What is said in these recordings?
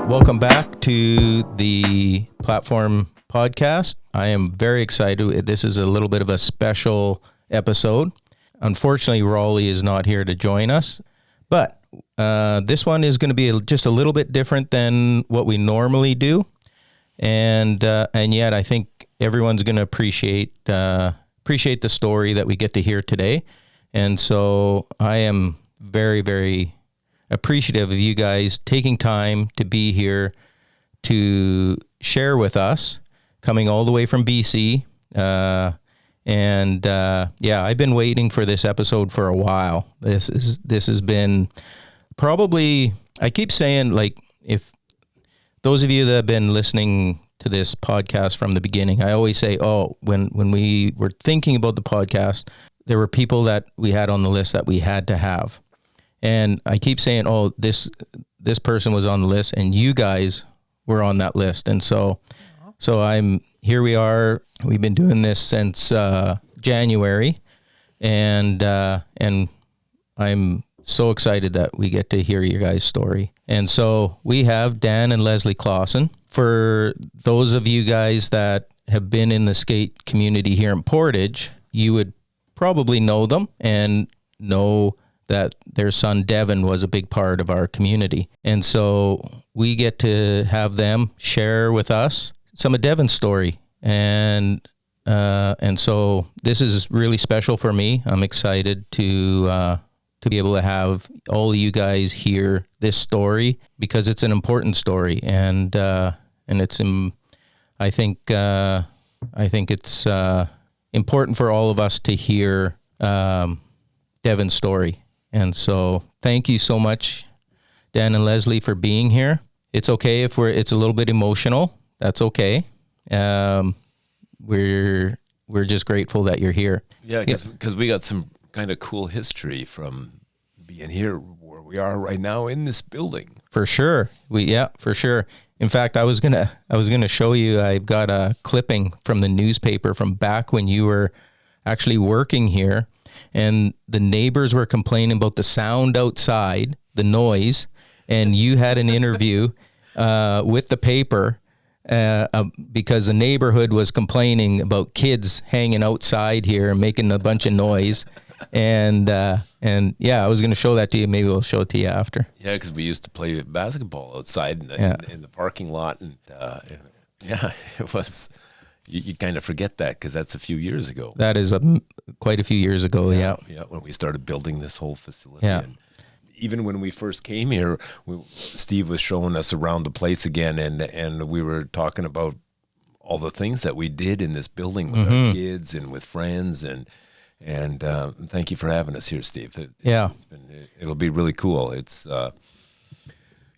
Welcome back to the Platform Podcast. I am very excited. This is a little bit of a special episode. Unfortunately, Raleigh is not here to join us, but this one is going to be just a little bit different than what we normally do, and yet I think everyone's going to appreciate the story that we get to hear today, and so I am very, very appreciative of you guys taking time to be here to share with us, coming all the way from BC. I've been waiting for this episode for a while. This has been probably, I keep saying, like, if those of you that have been listening to this podcast from the beginning, I always say, when we were thinking about the podcast, there were people that we had on the list that we had to have. And I keep saying, this person was on the list, and you guys were on that list. And so here we are. We've been doing this since January, and I'm so excited that we get to hear your guys' story. And so we have Dan and Leslie Claussen. For those of you guys that have been in the skate community here in Portage, you would probably know them and know that their son Devin was a big part of our community. And so we get to have them share with us some of Devin's story. And so this is really special for me. I'm excited to be able to have all of you guys hear this story, because it's an important story. And it's, I think it's important for all of us to hear Devin's story. And so thank you so much, Dan and Leslie, for being here. It's okay if it's a little bit emotional. That's okay. We're just grateful that you're here. Yeah, because we got some kind of cool history from being here where we are right now in this building. For sure. For sure. In fact, I was gonna show you. I've got a clipping from the newspaper from back when you were actually working here. And the neighbors were complaining about the sound outside, the noise, and you had an interview with the paper because the neighborhood was complaining about kids hanging outside here and making a bunch of noise. And I was going to show that to you. Maybe we'll show it to you after. Yeah, because we used to play basketball outside in the parking lot, and it was. You kind of forget that because that's a few years ago. That is quite a few years ago, yeah. Yeah, when we started building this whole facility. Yeah. And even when we first came here, Steve was showing us around the place again, and we were talking about all the things that we did in this building with our kids and with friends. And thank you for having us here, Steve. It'll be really cool. It's,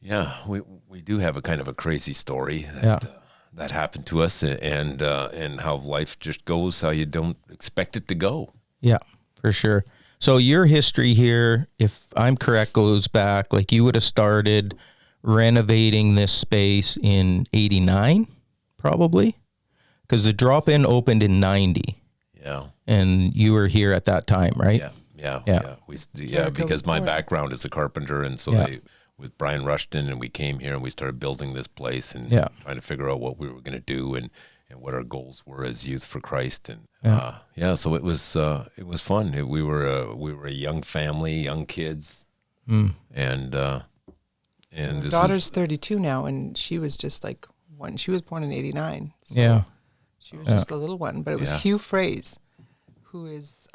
we do have a kind of a crazy story that happened to us, and how life just goes, how you don't expect it to go. Yeah, for sure. So your history here, if I'm correct, goes back, like you would have started renovating this space in 89, probably, because the drop-in opened in 90. Yeah. And you were here at that time, right? Yeah. Because my background is a carpenter, and so with Brian Rushton, and we came here and we started building this place and trying to figure out what we were going to do and what our goals were as Youth for Christ. And so it was fun. We were a young family, young kids, and this daughter's 32 now, and she was just like one. She was born in 89. So she was just a little one, but it was Hugh Fraze, who is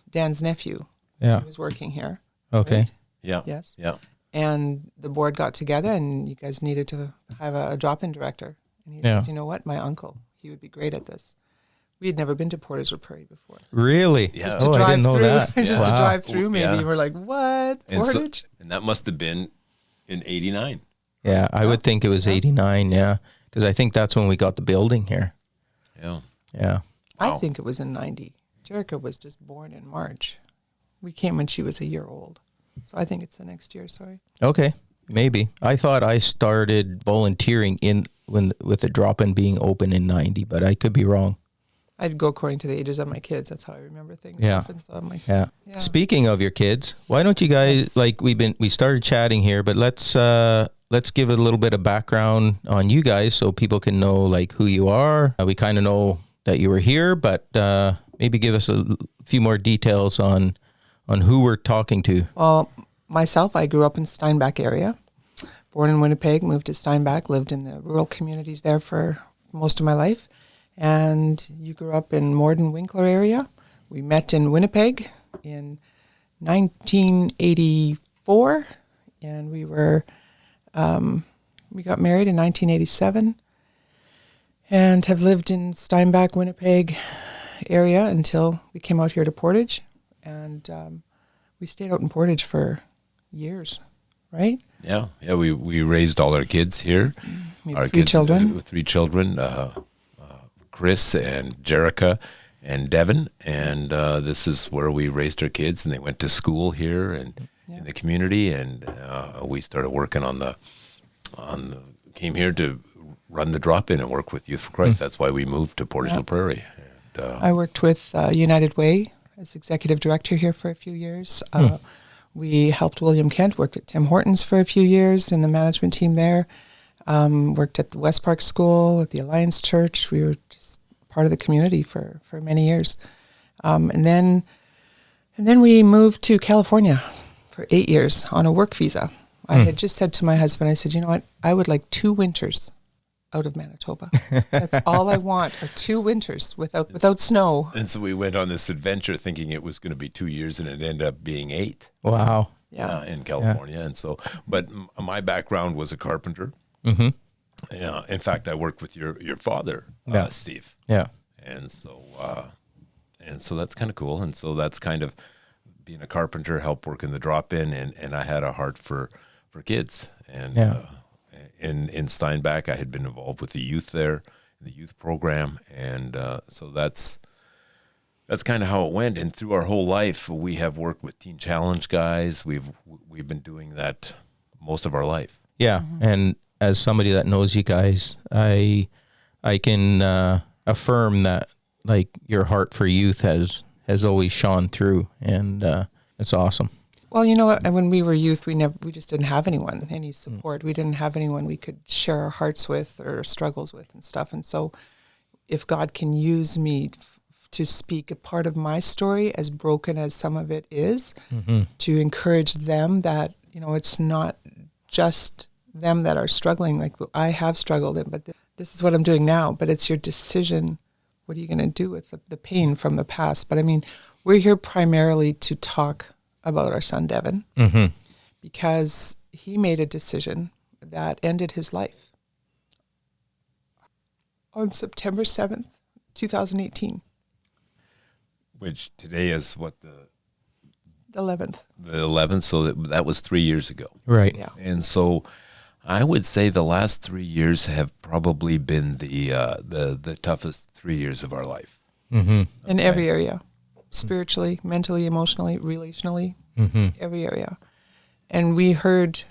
Dan's nephew. Yeah, who was working here. Okay. Right? Yeah. Yes. Yeah. And the board got together, and you guys needed to have a drop-in director. And he says, you know what, my uncle, he would be great at this. We had never been to Portage or Prairie before. Really? Yeah. Just to drive I didn't know through, that. Just to drive through, maybe. Yeah. We're like, what, Portage? And that must have been in 89. Yeah, I would think it was 89, because I think that's when we got the building here. Yeah. Yeah. I think it was in 90. Jerica was just born in March. We came when she was a year old. So I think it's the next year, sorry. Okay, maybe. I thought I started volunteering with the drop-in being open in 90, but I could be wrong. I'd go according to the ages of my kids. That's how I remember things often. So I'm like, yeah. Speaking of your kids, why don't you guys, we started chatting here, but let's let's give a little bit of background on you guys so people can know like who you are. We kind of know that you were here, but maybe give us a few more details on who we're talking to. Well, myself, I grew up in Steinbach area. Born in Winnipeg, moved to Steinbach, lived in the rural communities there for most of my life. And you grew up in Morden, Winkler area. We met in Winnipeg in 1984, and we got married in 1987, and have lived in Steinbach, Winnipeg area until we came out here to Portage, and we stayed out in Portage for years, right? Yeah. We raised all our kids here. We have 3 children. 3 children. Chris and Jerica and Devin, and this is where we raised our kids, and they went to school here and in the community, and we started working came here to run the drop-in and work with Youth for Christ. That's why we moved to Portage La Prairie. And, I worked with United Way as executive director here for a few years. We helped William Kent, worked at Tim Hortons for a few years in the management team there. Worked at the West Park School, at the Alliance Church. We were just part of the community for many years. And then we moved to California for 8 years on a work visa. I had just said to my husband, I said, you know what, I would like 2 winters out of Manitoba. That's all I want are 2 winters without snow. And so we went on this adventure thinking it was going to be 2 years, and it ended up being 8. Wow. In California. And so, but my background was a carpenter. Mm-hmm. Yeah. In fact, I worked with your father, Steve. Yeah. And so that's kind of cool. And so that's kind of being a carpenter, help work in the drop-in, and I had a heart for kids. And in Steinbach, I had been involved with the youth there, in the youth program, and so that's kind of how it went. And through our whole life, we have worked with Teen Challenge guys. We've been doing that most of our life. Yeah, and as somebody that knows you guys, I can affirm that like your heart for youth has always shone through, and it's awesome. Well, you know what? When we were youth, we just didn't have any support. We didn't have anyone we could share our hearts with or struggles with and stuff. And so, if God can use me to speak a part of my story, as broken as some of it is, to encourage them that it's not just them that are struggling. Like I have struggled, but this is what I'm doing now. But it's your decision. What are you going to do with the pain from the past? But I mean, we're here primarily to talk about our son, Devin, because he made a decision that ended his life on September 7th, 2018. Which today is what, the 11th. The 11th, so that was 3 years ago. Right. Yeah. And so I would say the last 3 years have probably been the toughest 3 years of our life. Mm-hmm. In every area. Spiritually, mentally, emotionally, relationally, every area. And we heard,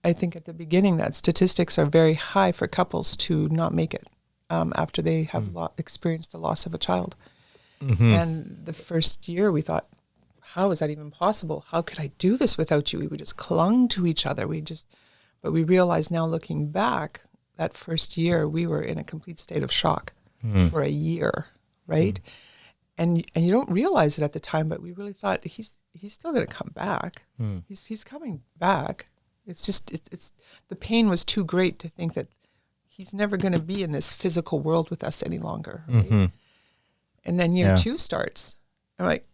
I think at the beginning, that statistics are very high for couples to not make it after they have experienced the loss of a child. And the first year we thought, how is that even possible? How could I do this without you? We just clung to each other. But we realize now looking back, that first year we were in a complete state of shock for a year, right? And you don't realize it at the time, but we really thought he's still going to come back. He's coming back. It's just it's the pain was too great to think that he's never going to be in this physical world with us any longer. Right? And then year 2 starts. I'm like,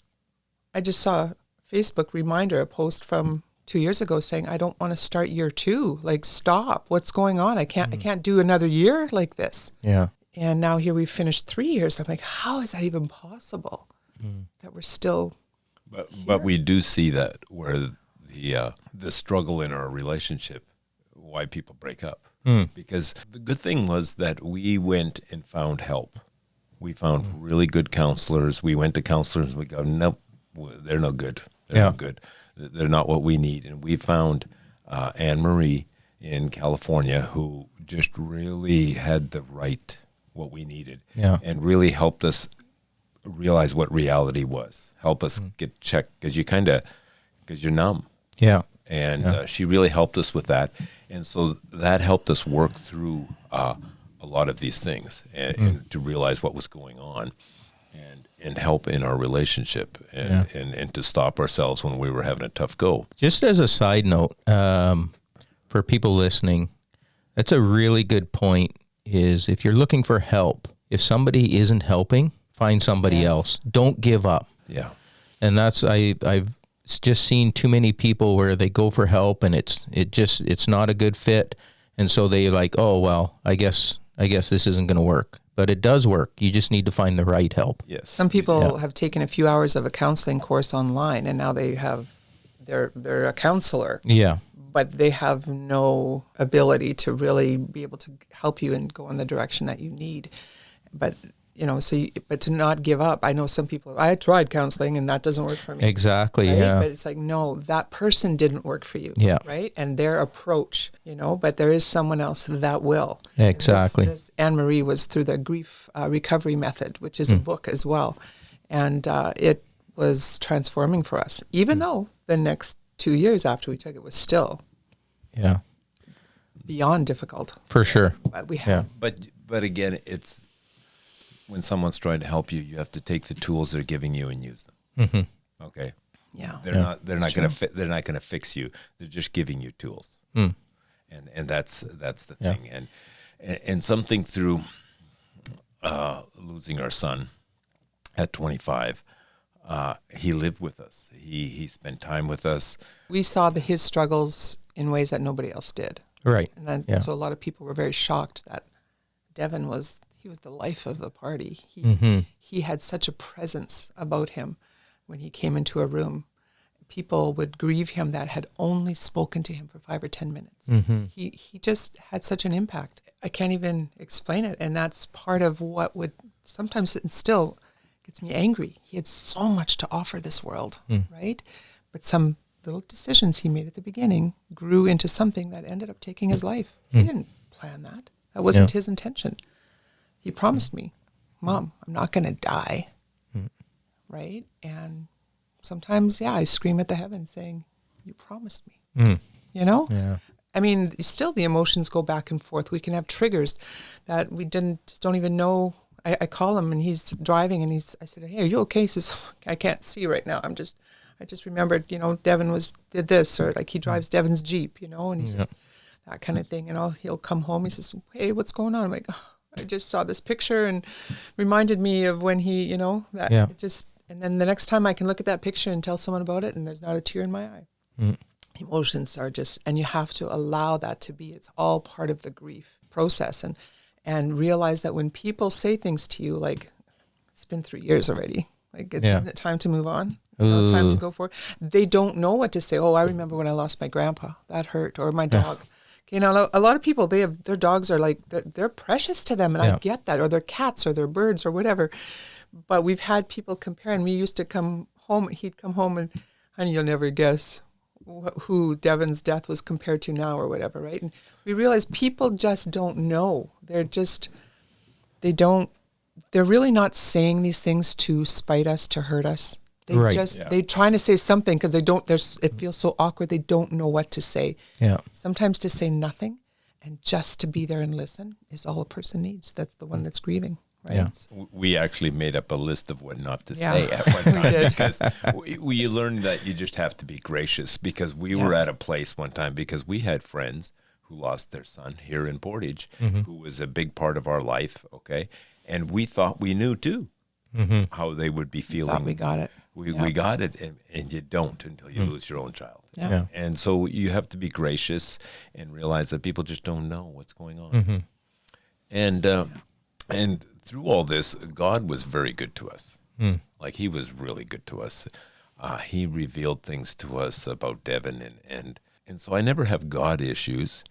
I just saw a Facebook reminder, a post from 2 years ago saying, I don't want to start year 2. Like, stop. What's going on? I can't do another year like this. Yeah. And now here we've finished 3 years. I'm like, how is that even possible that we're still But we do see that where the struggle in our relationship, why people break up. Because the good thing was that we went and found help. We found really good counselors. We went to counselors and we go, nope, they're no good. They're no good. They're not what we need. And we found Anne-Marie in California who just really had what we needed, and really helped us realize what reality was. Help us get checked because you're numb. Yeah. And she really helped us with that. And so that helped us work through a lot of these things and to realize what was going on and help in our relationship and to stop ourselves when we were having a tough go. Just as a side note, for people listening, that's a really good point, is if you're looking for help, if somebody isn't helping, find somebody else. Don't give up. Yeah. And that's, I've just seen too many people where they go for help and it's not a good fit. And so they like, oh, well, I guess this isn't going to work. But it does work. You just need to find the right help. Yes. Some people have taken a few hours of a counseling course online, and now they have, they're a counselor. Yeah. But they have no ability to really be able to help you and go in the direction that you need. But, but to not give up. I know some people, I tried counseling and that doesn't work for me. Exactly, right? yeah. But it's like, no, that person didn't work for you. Yeah. Right? And their approach, but there is someone else that will. Exactly. This Anne-Marie was through the grief recovery method, which is a book as well. And it was transforming for us, even though the next 2 years after we took it was still beyond difficult. For sure. But we have. But again, it's when someone's trying to help you, you have to take the tools they're giving you and use them. Mm-hmm. Okay. Yeah. They're not going to they're not going to fix you. They're just giving you tools. And that's the thing. And something through losing our son at 25, he lived with us. He spent time with us. We saw his struggles in ways that nobody else did. Right. And then, so a lot of people were very shocked that Devin was the life of the party. He had such a presence about him when he came into a room. People would grieve him that had only spoken to him for 5 or 10 minutes. He just had such an impact. I can't even explain it. And that's part of what would sometimes it still gets me angry. He had so much to offer this world, right? But some little decisions he made at the beginning grew into something that ended up taking his life. He didn't plan that. That wasn't his intention. He promised me, Mom, I'm not going to die, right? And sometimes, I scream at the heavens saying, you promised me, Yeah. I mean, still the emotions go back and forth. We can have triggers that we don't even know. I call him and he's driving and I said, hey, are you okay? He says, I can't see right now. I just remembered, Devin did this, or like he drives Devin's Jeep, and he's just that kind of thing. And he'll come home. He says, hey, what's going on? I'm like, oh, I just saw this picture and reminded me of when he, it just, and then the next time I can look at that picture and tell someone about it and there's not a tear in my eye. Emotions are and you have to allow that to be, it's all part of the grief process and realize that when people say things to you, like it's been 3 years already, like isn't it time to move on? Time to go forward. They don't know what to say. Oh, I remember when I lost my grandpa, that hurt, or my dog. A lot of people, their dogs are like, they're precious to them, and I get that, or their cats, or their birds, or whatever. But we've had people compare, and we used to come home, he'd come home and, honey, you'll never guess who Devin's death was compared to now or whatever, right? And we realize people just don't know. They're really not saying these things to spite us, to hurt us. They're trying to say something because it feels so awkward. They don't know what to say. Yeah. Sometimes to say nothing and just to be there and listen is all a person needs. That's the one that's grieving. Right. Yeah. We actually made up a list of what not to say at one time because we learned that you just have to be gracious, because we were at a place one time because we had friends who lost their son here in Portage, who was a big part of our life. Okay. And we thought we knew too how they would be feeling. Thought we got it. We got it, and you don't until you lose your own child. Yeah. And so you have to be gracious and realize that people just don't know what's going on. And through all this, God was very good to us. Like he was really good to us. He revealed things to us about Devin, and so I never have God issues.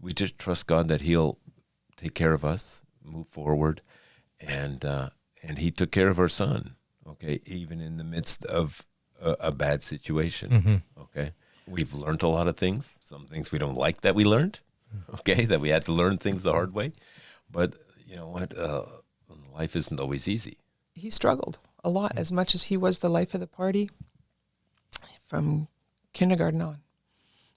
We just trust God that he'll take care of us, move forward, and he took care of our son. Okay, even in the midst of a bad situation. Okay, we've learned a lot of things. Some things we don't like that we learned. Okay, that we had to learn things the hard way. But you know what? Life isn't always easy. He struggled a lot, as much as he was the life of the party. From kindergarten on.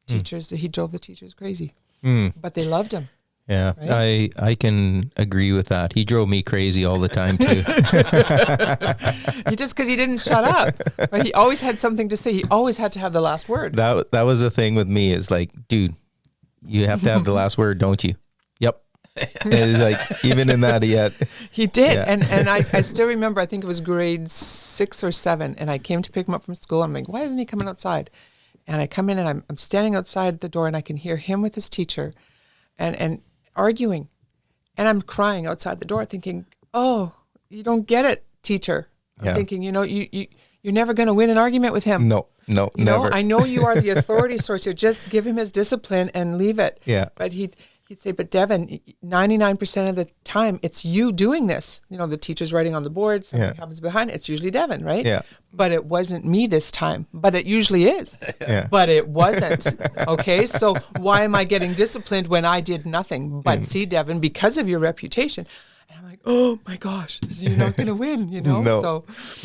Teachers, he drove the teachers crazy, but they loved him. Yeah, right? I can agree with that. He drove me crazy all the time too. He just because he didn't shut up. Right? He always had something to say. He always had to have the last word. That was the thing with me. Is like, dude, you have to have the last word, don't you? Yep. It's like even in that he did. Yeah. And I still remember. I think it was grade 6 or 7, and I came to pick him up from school. I'm like, why isn't he coming outside? And I come in and I'm standing outside the door, and I can hear him with his teacher, and arguing, and I'm crying outside the door thinking, oh, you don't get it, teacher. I'm thinking, you're never going to win an argument with him. No, never. I know you are the authority source. You just give him his discipline and leave it. Yeah. But he'd say, but Devin, 99% of the time, it's you doing this. The teacher's writing on the board, something happens behind it. It's usually Devin, right? Yeah. But it wasn't me this time. But it usually is. Yeah. But it wasn't. Okay, so why am I getting disciplined when I did nothing? But see, Devin, because of your reputation. And I'm like, oh my gosh, you're not going to win,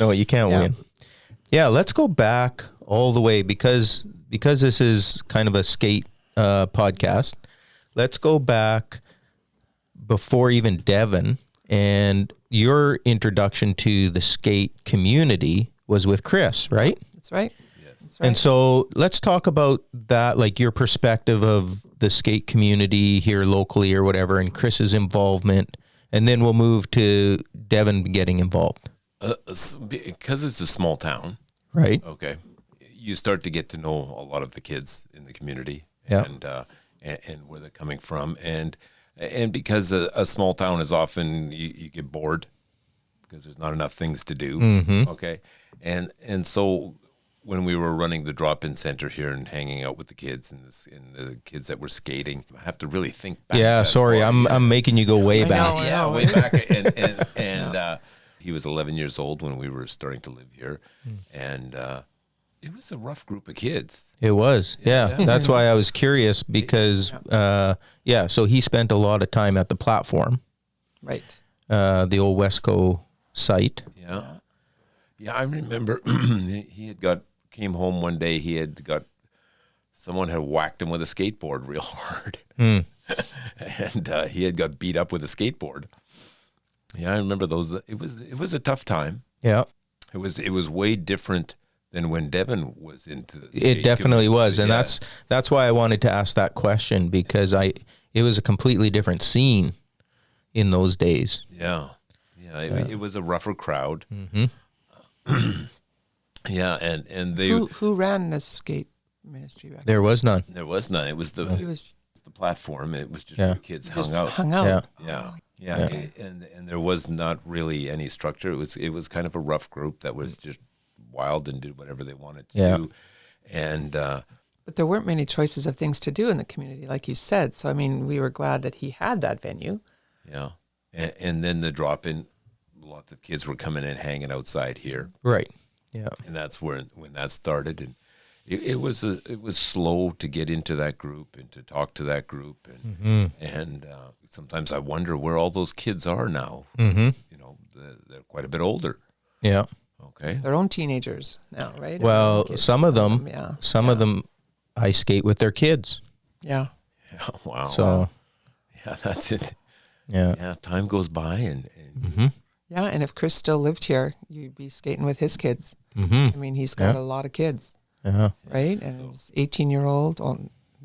No, you can't win. Yeah, let's go back all the way because this is kind of a skate podcast. Let's go back before even Devin, and your introduction to the skate community was with Chris, right? That's right. Yes. That's right. And so let's talk about that, like your perspective of the skate community here locally or whatever, and Chris's involvement, and then we'll move to Devin getting involved. Because it's a small town. Right. Okay. You start to get to know a lot of the kids in the community. Yeah. And where they're coming from, and because a small town is often you get bored because there's not enough things to do. Mm-hmm. Okay, and so when we were running the drop-in center here and hanging out with the kids and the kids that were skating, I have to really think back. Yeah, sorry, I'm making you go way back. I know. Way back, and he was 11 years old when we were starting to live here, and. It was a rough group of kids. It was, yeah. That's why I was curious because, so he spent a lot of time at the platform. Right. The old Wesco site. Yeah. Yeah, I remember he came home one day, someone had whacked him with a skateboard real hard. And he had got beat up with a skateboard. Yeah, I remember those. It was a tough time. Yeah. It was way different than when Devin was into this. It definitely was. And that's why I wanted to ask that question because it was a completely different scene in those days. Yeah. Yeah. It was a rougher crowd. Mm-hmm. Yeah. And they, who ran the skate ministry back there was none. There was none. It was the platform. It was just where kids hung out. Yeah. Yeah. And there was not really any structure. It was kind of a rough group that was just wild and did whatever they wanted to do. And but there weren't many choices of things to do in the community, like you said. So I mean, we were glad that he had that venue. Yeah. And then the drop-in, lots of kids were coming in hanging outside here. Right. Yeah. And that's when that started, and it was slow to get into that group and to talk to that group, and sometimes I wonder where all those kids are now. Mm-hmm. They're quite a bit older. Yeah. Okay. Their own teenagers now, right? Well, some of them I skate with their kids. Yeah. Yeah. Wow. So. Yeah, that's it. Yeah. Yeah. Time goes by, and yeah, and if Chris still lived here, you'd be skating with his kids. Mm-hmm. I mean, he's got a lot of kids, right? And he's 18-year-old, or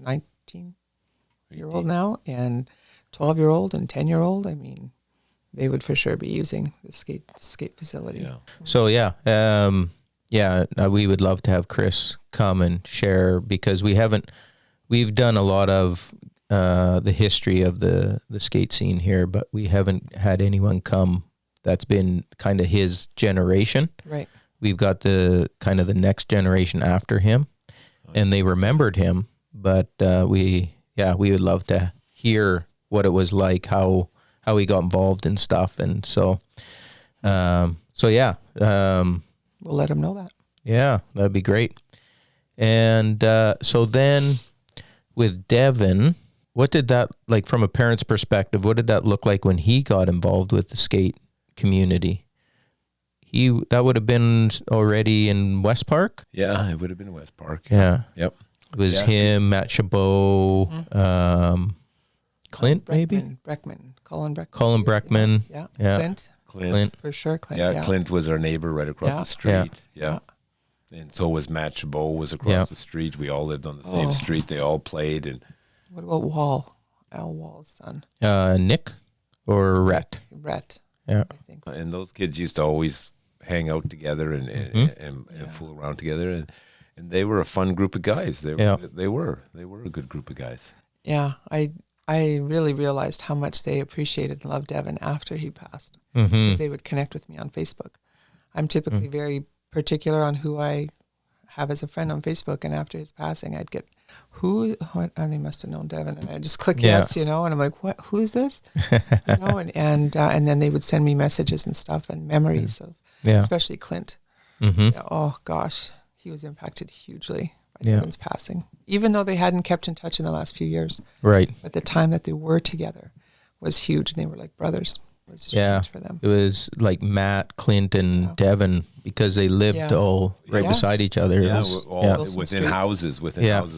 19-year-old now, and 12-year-old and 10-year-old. I mean, they would for sure be using the skate facility. Yeah. So we would love to have Chris come and share because we've done a lot of the history of the skate scene here, but we haven't had anyone come that's been kind of his generation. Right. We've got the kind of the next generation after him, and they remembered him, but we would love to hear what it was like, how he got involved and stuff. And so we'll let him know that. Yeah, that'd be great. And so then with Devin, what did that, like from a parent's perspective, what did that look like when he got involved with the skate community? that would have been already in West Park. Yeah, it would have been West Park. Yeah. Yep. It was him, Matt Chabot, Clint, maybe? Colin Breckman. Yeah. Clint. For sure, Clint. Yeah, Clint was our neighbor right across the street. Yeah. And so was Matt Chabot was across the street. We all lived on the same street. They all played. And what about Wall? Al Wall's son. Nick or Rhett? Rhett. Yeah. I think. And those kids used to always hang out together and fool around together. And they were a fun group of guys. They were a good group of guys. Yeah. I really realized how much they appreciated and loved Devin after he passed. Because they would connect with me on Facebook. I'm typically very particular on who I have as a friend on Facebook, and after his passing, I'd get what, and they must have known Devin, and I just click yes, and I'm like, what? Who's this? And then they would send me messages and stuff and memories of, especially Clint. Oh gosh, he was impacted hugely by Devin's passing, even though they hadn't kept in touch in the last few years. Right. But the time that they were together was huge, and they were like brothers. It was huge for them. It was like Matt, Clint, and Devin, because they lived all right beside each other. Yeah, all within houses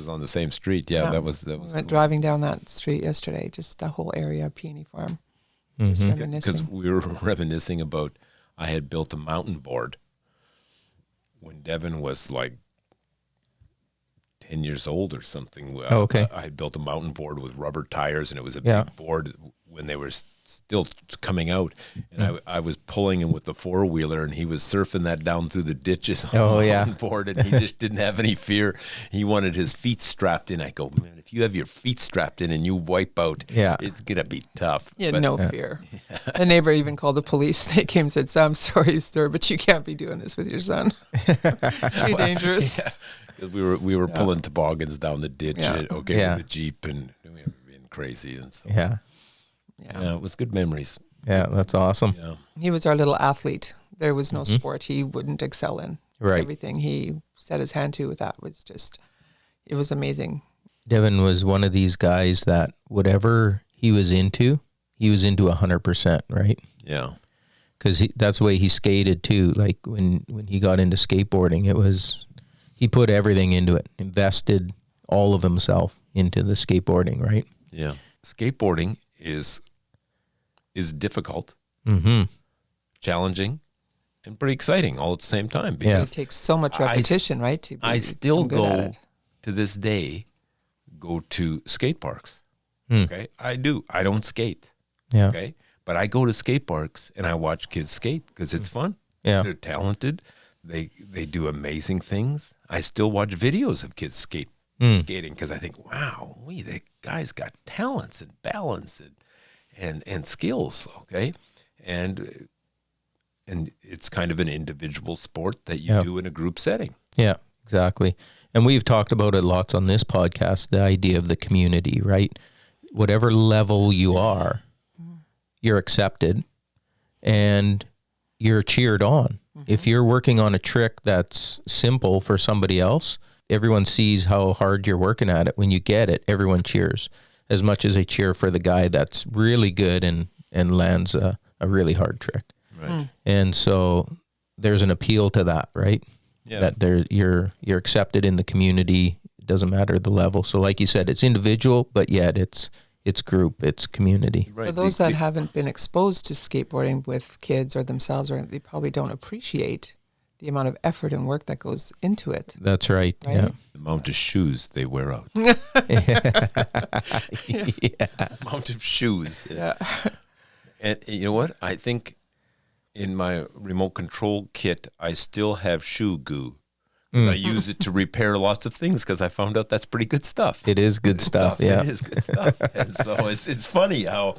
on the same street. Yeah, that was. We went cool. Driving down that street yesterday, just the whole area of Peony Farm, just reminiscing. Because we were reminiscing about, I had built a mountain board when Devin was like 10 years old or something. I had built a mountain board with rubber tires, and it was a big board when they were still coming out, and I was pulling him with the four-wheeler, and he was surfing that down through the ditches on the mountain board, and he just didn't have any fear. He wanted his feet strapped in. I go, man, if you have your feet strapped in and you wipe out, it's gonna be tough. He had no fear. The neighbor even called the police. They came and said, I'm sorry, sir, but you can't be doing this with your son. Too dangerous. We were pulling toboggans down the ditch with the Jeep, and we were being crazy, and so yeah, it was good memories. Yeah, that's awesome. Yeah. He was our little athlete. There was no sport he wouldn't excel in. Right. Everything he set his hand to with that was just, it was amazing. Devin was one of these guys that whatever he was into 100%, right? Yeah. Because that's the way he skated too. Like when he got into skateboarding, he put everything into it, invested all of himself into the skateboarding, right? Yeah. Skateboarding is difficult, challenging, and pretty exciting all at the same time. Because it takes so much repetition, right? I still go to this day, go to skate parks. Okay, I do. I don't skate. Yeah. Okay, but I go to skate parks and I watch kids skate because it's fun. Yeah, they're talented. They do amazing things. I still watch videos of kids skating because I think, wow, the guy's got talents and balance and skills, okay? And it's kind of an individual sport that you do in a group setting. Yeah, exactly. And we've talked about it lots on this podcast, the idea of the community, right? Whatever level you are, you're accepted and you're cheered on. If you're working on a trick that's simple for somebody else, everyone sees how hard you're working at it. When you get it, everyone cheers as much as they cheer for the guy that's really good and lands a really hard trick. Right. And so there's an appeal to that, right? Yeah. That you're accepted in the community. It doesn't matter the level. So like you said, it's individual, but yet it's group, it's community. Right. So those that haven't been exposed to skateboarding with kids or themselves, or they probably don't appreciate the amount of effort and work that goes into it. That's right. Yeah. The amount of shoes they wear out. Amount of shoes. Yeah. And you know what? I think in my remote control kit, I still have shoe goo. I use it to repair lots of things because I found out that's pretty good stuff. It is good stuff. Yeah. It is good stuff. And so it's funny how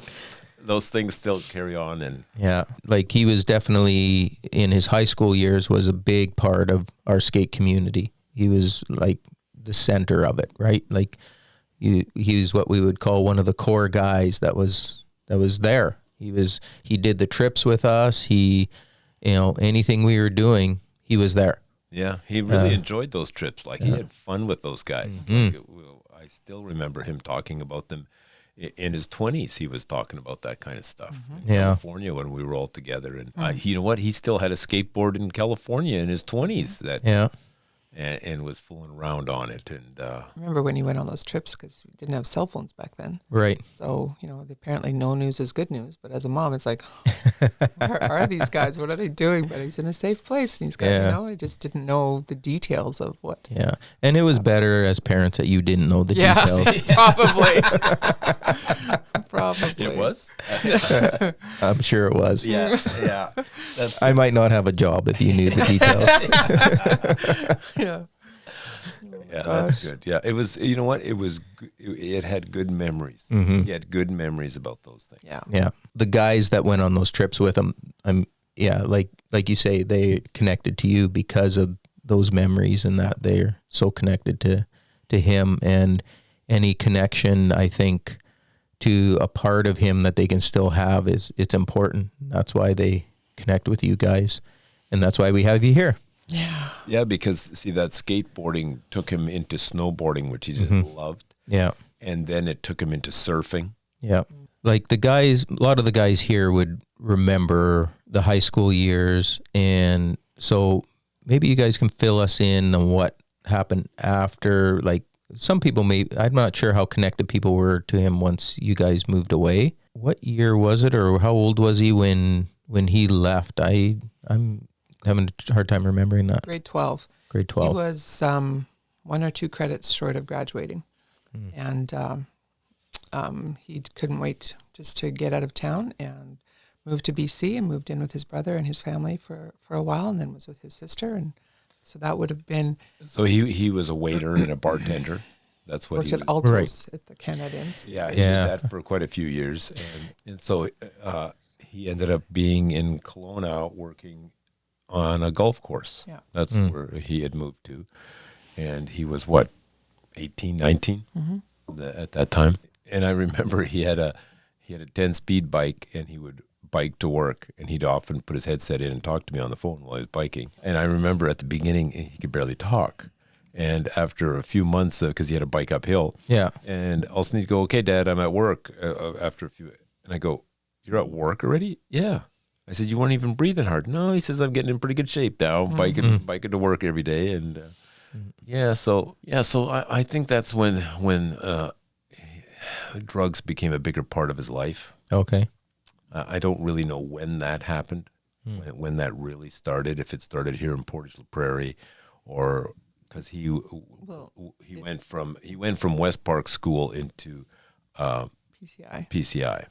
those things still carry on. And yeah, like he was definitely in his high school years was a big part of our skate community. He was like the center of it, right? Like he was what we would call one of the core guys that was there. He did the trips with us. He, anything we were doing, he was there. Yeah, he really enjoyed those trips. Like he had fun with those guys. Like I still remember him talking about them in his 20s, he was talking about that kind of stuff in Yeah. California when we were all together. And you know what? He still had a skateboard in California in his 20s and was fooling around on it. And I remember when he went on those trips because we didn't have cell phones back then. Right. So, apparently no news is good news. But as a mom, it's like, where are these guys? What are they doing? But he's in a safe place. And he's got, I just didn't know the details of what. Yeah. And it was better as parents that you didn't know the details. Probably. Probably. it was? I'm sure it was. Yeah. I might not have a job if you knew the details. Yeah. Yeah, that's good. Yeah, it was. You know what? It was. It had good memories. Mm-hmm. He had good memories about those things. Yeah. The guys that went on those trips with him, like you say, they connected to you because of those memories, and that they're so connected to him, and any connection, I think, to a part of him that they can still have it's important. That's why they connect with you guys, and that's why we have you here. Yeah. Yeah, because see, that skateboarding took him into snowboarding, which he just loved. Yeah. And then it took him into surfing. Yeah. Like a lot of the guys here would remember the high school years. And so maybe you guys can fill us in on what happened after. Like some people I'm not sure how connected people were to him once you guys moved away. What year was it, or how old was he when he left? I'm having a hard time remembering that. Grade 12. Grade 12. He was 1 or 2 credits short of graduating. And he couldn't wait just to get out of town and moved to BC and moved in with his brother and his family for a while, and then was with his sister. And so that would have been... So he was a waiter and a bartender. That's what worked he at was. Altos Right. at the Canadians. Yeah, he did that for quite a few years. And so he ended up being in Kelowna working on a golf course. Yeah. That's where he had moved to. And he was, 18, 19 at that time. And I remember he had a 10-speed bike, and he would bike to work, and he'd often put his headset in and talk to me on the phone while he was biking. And I remember at the beginning, he could barely talk. And after a few months, because he had a bike uphill, and all of a sudden he'd go, "Okay, Dad, I'm at work." After a few, and I go, "You're at work already?" "Yeah." I said, "You weren't even breathing hard." "No," he says, "I'm getting in pretty good shape now, biking to work every day." And so I think that's when drugs became a bigger part of his life. Okay. I don't really know when that happened, when that really started. If it started here in Portage La Prairie, or because he went from West Park School into PCI.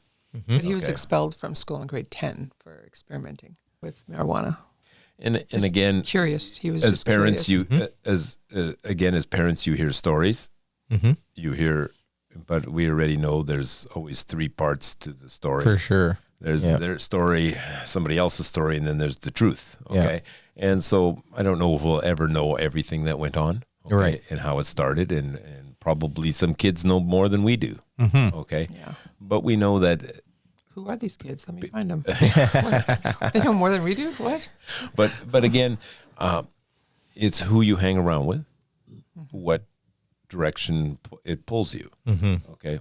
But he was expelled from school in grade 10 for experimenting with marijuana. And again, curious. He was as just parents, curious. as parents, you hear stories. You hear, but we already know there's always 3 parts to the story. For sure. There's their story, somebody else's story, and then there's the truth. Okay. And so I don't know if we'll ever know everything that went on, right, and how it started, and probably some kids know more than we do. Okay. Yeah. But we know that. Who are these kids? Let me find them. What? They know more than we do? What? But again, it's who you hang around with, what direction it pulls you. Okay.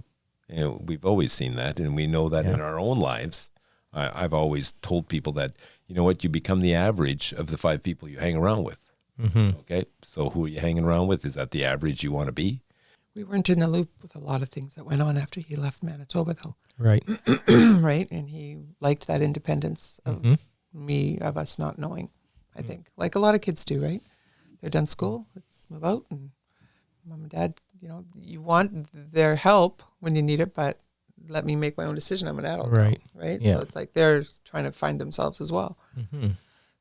And we've always seen that, and we know that in our own lives. I've always told people that, you know what, you become the average of the 5 people you hang around with. Okay. So who are you hanging around with? Is that the average you want to be? We weren't in the loop with a lot of things that went on after he left Manitoba, though. Right. Right. And he liked that independence of of us not knowing, I think. Like a lot of kids do, right? They're done school, let's move out. And Mom and Dad, you want their help when you need it, but let me make my own decision. I'm an adult. Right. Now, right. Yeah. So it's like they're trying to find themselves as well.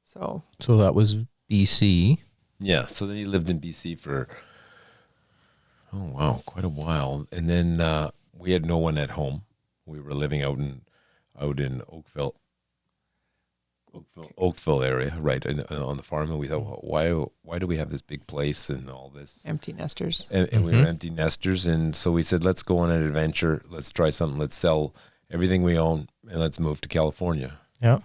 So that was BC. Yeah. So then he lived in BC for, quite a while. And then we had no one at home. We were living out in Oakville area, right, on the farm. And we thought, well, why do we have this big place and all this? Empty nesters. And we were empty nesters. And so we said, let's go on an adventure. Let's try something. Let's sell everything we own, and let's move to California. Yeah.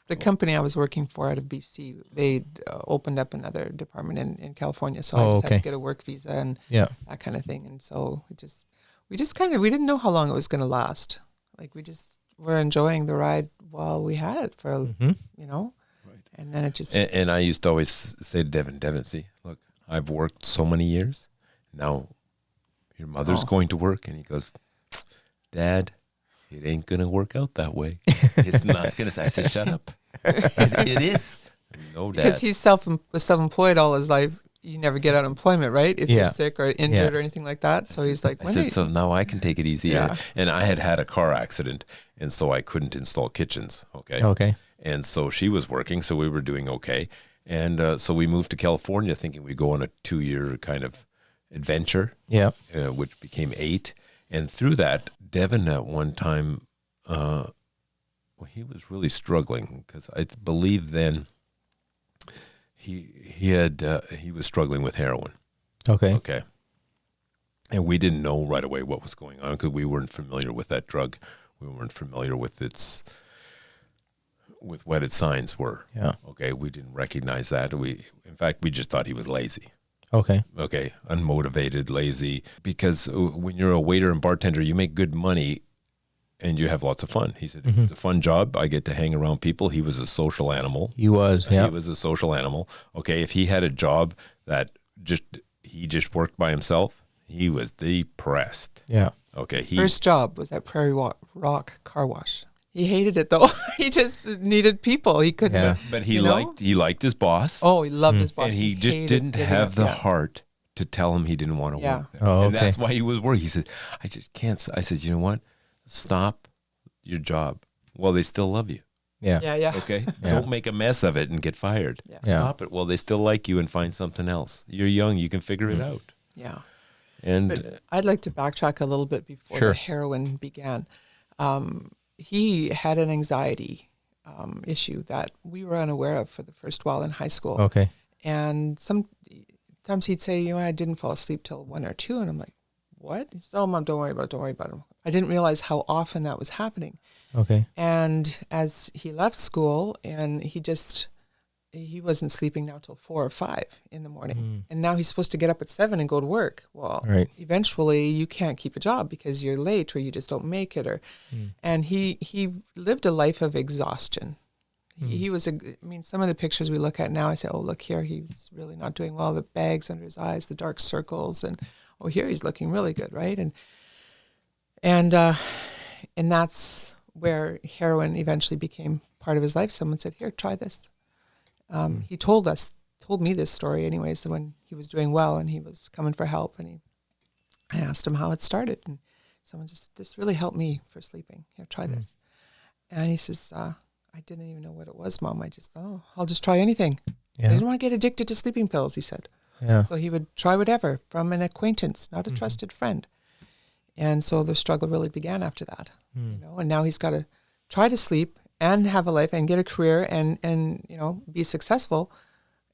The company I was working for out of BC, they opened up another department in California. So I just had to get a work visa and that kind of thing. And so we just we didn't know how long it was going to last. Like we just were enjoying the ride while we had it for, you know, right. And then it just. And I used to always say to Devin, see, look, I've worked so many years. Now your mother's going to work. And he goes, Dad, it ain't going to work out that way. It's not going to. I said, shut up. It is. No, Dad. Because he's was self-employed all his life. You never get unemployment, right? If you're sick or injured or anything like that. So he's like, I said, so now I can take it easy. Yeah. And I had a car accident, and so I couldn't install kitchens. Okay. And so she was working, so we were doing okay. And so we moved to California thinking we'd go on a 2-year kind of adventure, which became 8. And through that, Devin at one time, he was really struggling because I believe then he was struggling with heroin. Okay. And we didn't know right away what was going on because we weren't familiar with that drug. We weren't familiar with what its signs were. Yeah. Okay. We didn't recognize that. In fact, we just thought he was lazy. Okay. Unmotivated, lazy. Because when you're a waiter and bartender, you make good money and you have lots of fun. He said, it was a fun job. I get to hang around people. He was a social animal. He was a social animal. Okay. If he had a job that he just worked by himself, he was depressed. Yeah. Okay. His first job was at Prairie Rock Car Wash. He hated it though. He just needed people. He couldn't. Yeah. But he liked his boss. Oh, he loved his boss. And he just didn't have the heart to tell him he didn't want to work there. And that's why he was working. He said, I just can't. I said, you know what? Stop your job. Well, they still love you. Yeah. Okay. Don't make a mess of it and get fired. Yeah. Stop it. Well, they still like you and find something else. You're young. You can figure it out. Yeah. But I'd like to backtrack a little bit before the heroin began. He had an anxiety issue that we were unaware of for the first while in high school. Okay. And sometimes he'd say, I didn't fall asleep till 1 or 2. And I'm like, what? He said, Mom, don't worry about him. I didn't realize how often that was happening. Okay. And as he left school and he wasn't sleeping now till 4 or 5 in the morning. And now he's supposed to get up at 7 and go to work. Well, eventually you can't keep a job because you're late or you just don't make it. And he lived a life of exhaustion. He was, some of the pictures we look at now, I say, oh, look here, he's really not doing well. The bags under his eyes, the dark circles. And, oh, here he's looking really good, right? And that's where heroin eventually became part of his life. Someone said, here, try this. He told me this story anyways, when he was doing well and he was coming for help, and I asked him how it started, and someone just, this really helped me for sleeping. Here, try this. And he says, I didn't even know what it was, Mom. I'll just try anything. Yeah. I didn't want to get addicted to sleeping pills, he said. Yeah. So he would try whatever from an acquaintance, not a trusted friend. And so the struggle really began after that, and now he's got to try to sleep and have a life and get a career and be successful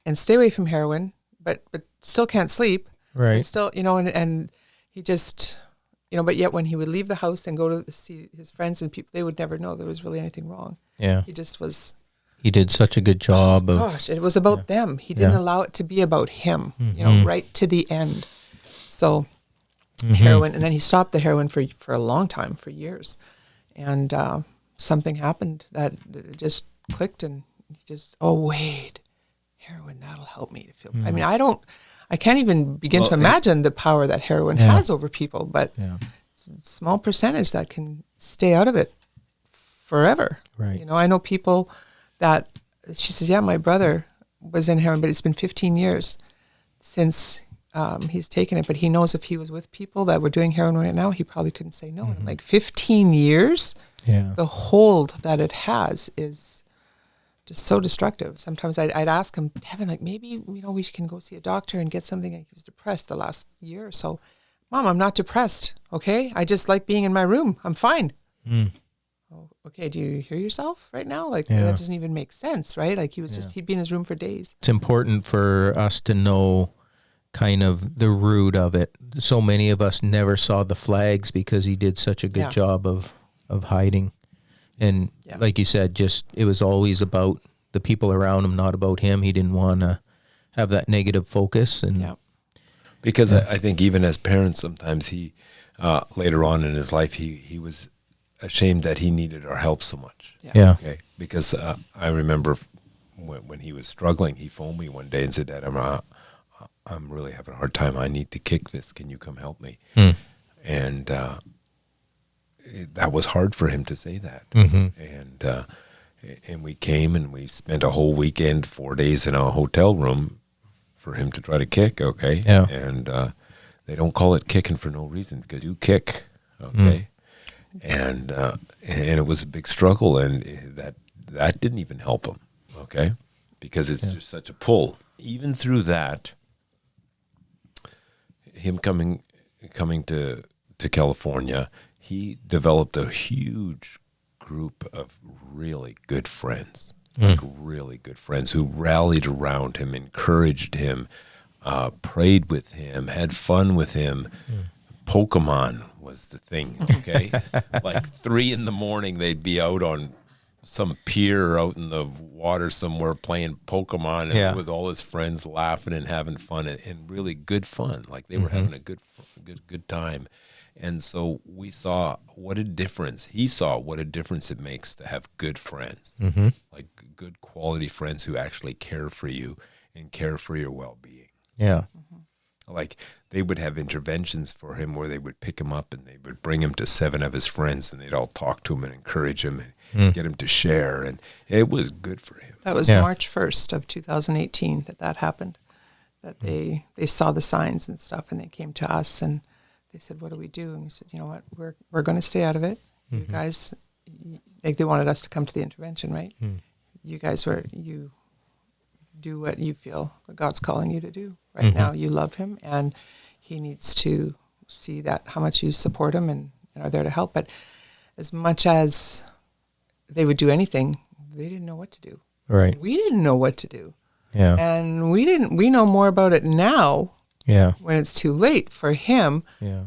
and stay away from heroin, but still can't sleep. Right. And still, and he just, but yet when he would leave the house and go to see his friends and people, they would never know there was really anything wrong. Yeah. He just was. He did such a good job it was about them. He didn't allow it to be about him, right to the end. So heroin, and then he stopped the heroin for a long time, for years. And, something happened that just clicked, and he just, heroin, that'll help me to feel. I can't even begin to imagine the power that heroin has over people, but it's a small percentage that can stay out of it forever. Right. I know people that, she says, my brother was in heroin, but it's been 15 years since he's taken it, but he knows if he was with people that were doing heroin right now, he probably couldn't say no. And I'm like, 15 years? Yeah. The hold that it has is just so destructive. Sometimes I'd ask him, Devin, like maybe, we can go see a doctor and get something. He was depressed the last year or so. Mom, I'm not depressed. Okay. I just like being in my room. I'm fine. Oh, okay. Do you hear yourself right now? Like that doesn't even make sense, right? Like he'd be in his room for days. It's important for us to know kind of the root of it. So many of us never saw the flags because he did such a good job of hiding. And like you said, just it was always about the people around him, not about him. He didn't want to have that negative focus. And Because I think even as parents, sometimes he, later on in his life, he was ashamed that he needed our help so much. Yeah. Okay. Because I remember when he was struggling, he phoned me one day and said, Dad, I'm really having a hard time. I need to kick this. Can you come help me? And that was hard for him to say that. And we came and we spent a whole weekend, 4 days in a hotel room for him to try to kick, okay? Yeah. And they don't call it kicking for no reason, because you kick, okay? And it was a big struggle, and that didn't even help him, okay? Because it's just such a pull. Even through that, him coming to California, he developed a huge group of really good friends, like really good friends who rallied around him, encouraged him, prayed with him, had fun with him. Pokemon was the thing, okay? Like 3 a.m, they'd be out on some pier out in the water somewhere playing Pokemon and with all his friends, laughing and having fun, and really good fun. Like they were having a good time. And so we saw what a difference. He saw what a difference it makes to have good friends, like good quality friends who actually care for you and care for your well-being. Yeah. Like they would have interventions for him where they would pick him up and they would bring him to 7 of his friends, and they'd all talk to him and encourage him and get him to share. And it was good for him. That was March 1st of 2018 that happened, that they saw the signs and stuff, and they came to us and they said, what do we do? And we said, you know what, we're going to stay out of it. You guys, like they wanted us to come to the intervention, right? You guys you do what you feel God's calling you to do right now. You love him, and he needs to see that how much you support him and are there to help. But as much as they would do anything, they didn't know what to do. Right. We didn't know what to do. Yeah. And we know more about it now. Yeah. When it's too late for him,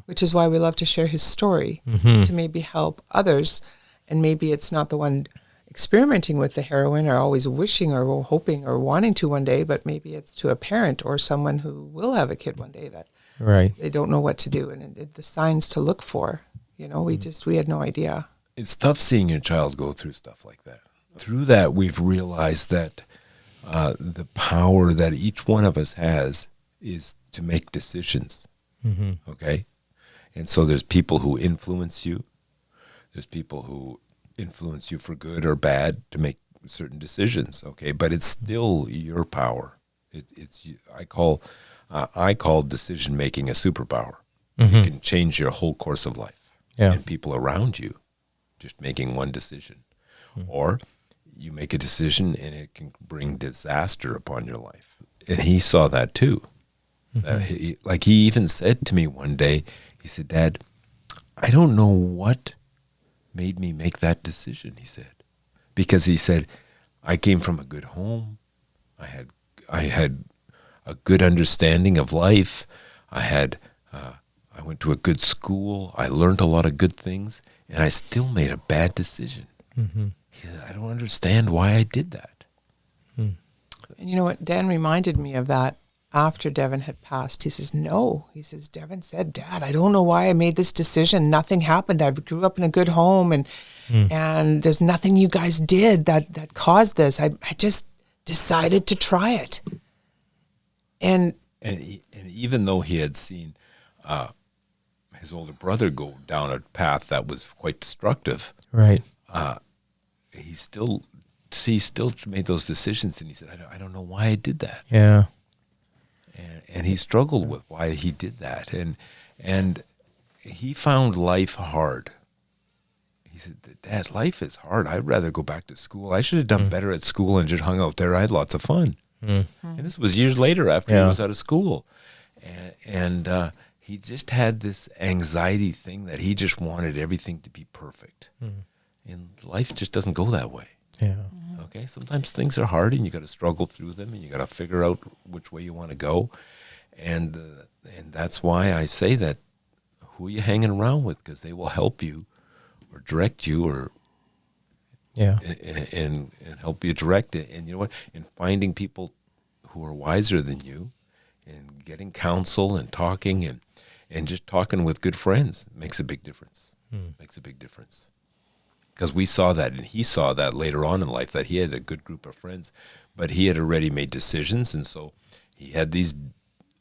which is why we love to share his story to maybe help others. And maybe it's not the one experimenting with the heroin or always wishing or hoping or wanting to one day, but maybe it's to a parent or someone who will have a kid one day that they don't know what to do, and the signs to look for. You know, we had no idea. It's tough seeing your child go through stuff like that. Through that, we've realized that the power that each one of us has is to make decisions, okay? And so there's people who influence you. There's people who influence you for good or bad to make certain decisions, okay? But it's still your power. I call decision making a superpower. You can change your whole course of life, and people around you just making one decision, or you make a decision and it can bring disaster upon your life. And he saw that too. He even said to me one day, he said, Dad, I don't know what made me make that decision, he said. Because he said, I came from a good home. I had a good understanding of life. I went to a good school. I learned a lot of good things, and I still made a bad decision. He said, I don't understand why I did that. And you know what? Dan reminded me of that after Devin had passed. He says, no. He says, Devin said, Dad, I don't know why I made this decision. Nothing happened. I grew up in a good home, and there's nothing you guys did that caused this. I just decided to try it. And even though he had seen his older brother go down a path that was quite destructive, right? He still made those decisions, and he said, I don't know why I did that. Yeah. And he struggled with why he did that. And he found life hard. He said, Dad, life is hard. I'd rather go back to school. I should have done better at school and just hung out there. I had lots of fun. And this was years later after he was out of school. And he just had this anxiety thing that he just wanted everything to be perfect. And life just doesn't go that way. Yeah. Okay, sometimes things are hard, and you got to struggle through them, and you got to figure out which way you want to go, and that's why I say that who you hanging around with, because they will help you or direct you, or and help you direct it. And you know what? In finding people who are wiser than you, and getting counsel and talking and just talking with good friends makes a big difference. Makes a big difference. Because we saw that, and he saw that later on in life, that he had a good group of friends, but he had already made decisions, and so he had these,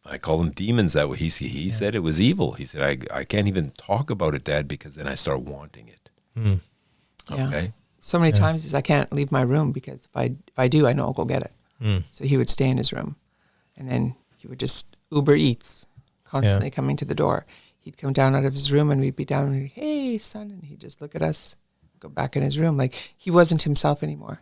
I call them demons, that way. He said it was evil. He said, I can't even talk about it, Dad, because then I start wanting it. Yeah. Okay? So many times he says, I can't leave my room because if I do, I know I'll go get it. So he would stay in his room, and then he would just Uber Eats, constantly coming to the door. He'd come down out of his room, and we'd be down and, hey, son, and he'd just look at us, go back in his room. Like, he wasn't himself anymore.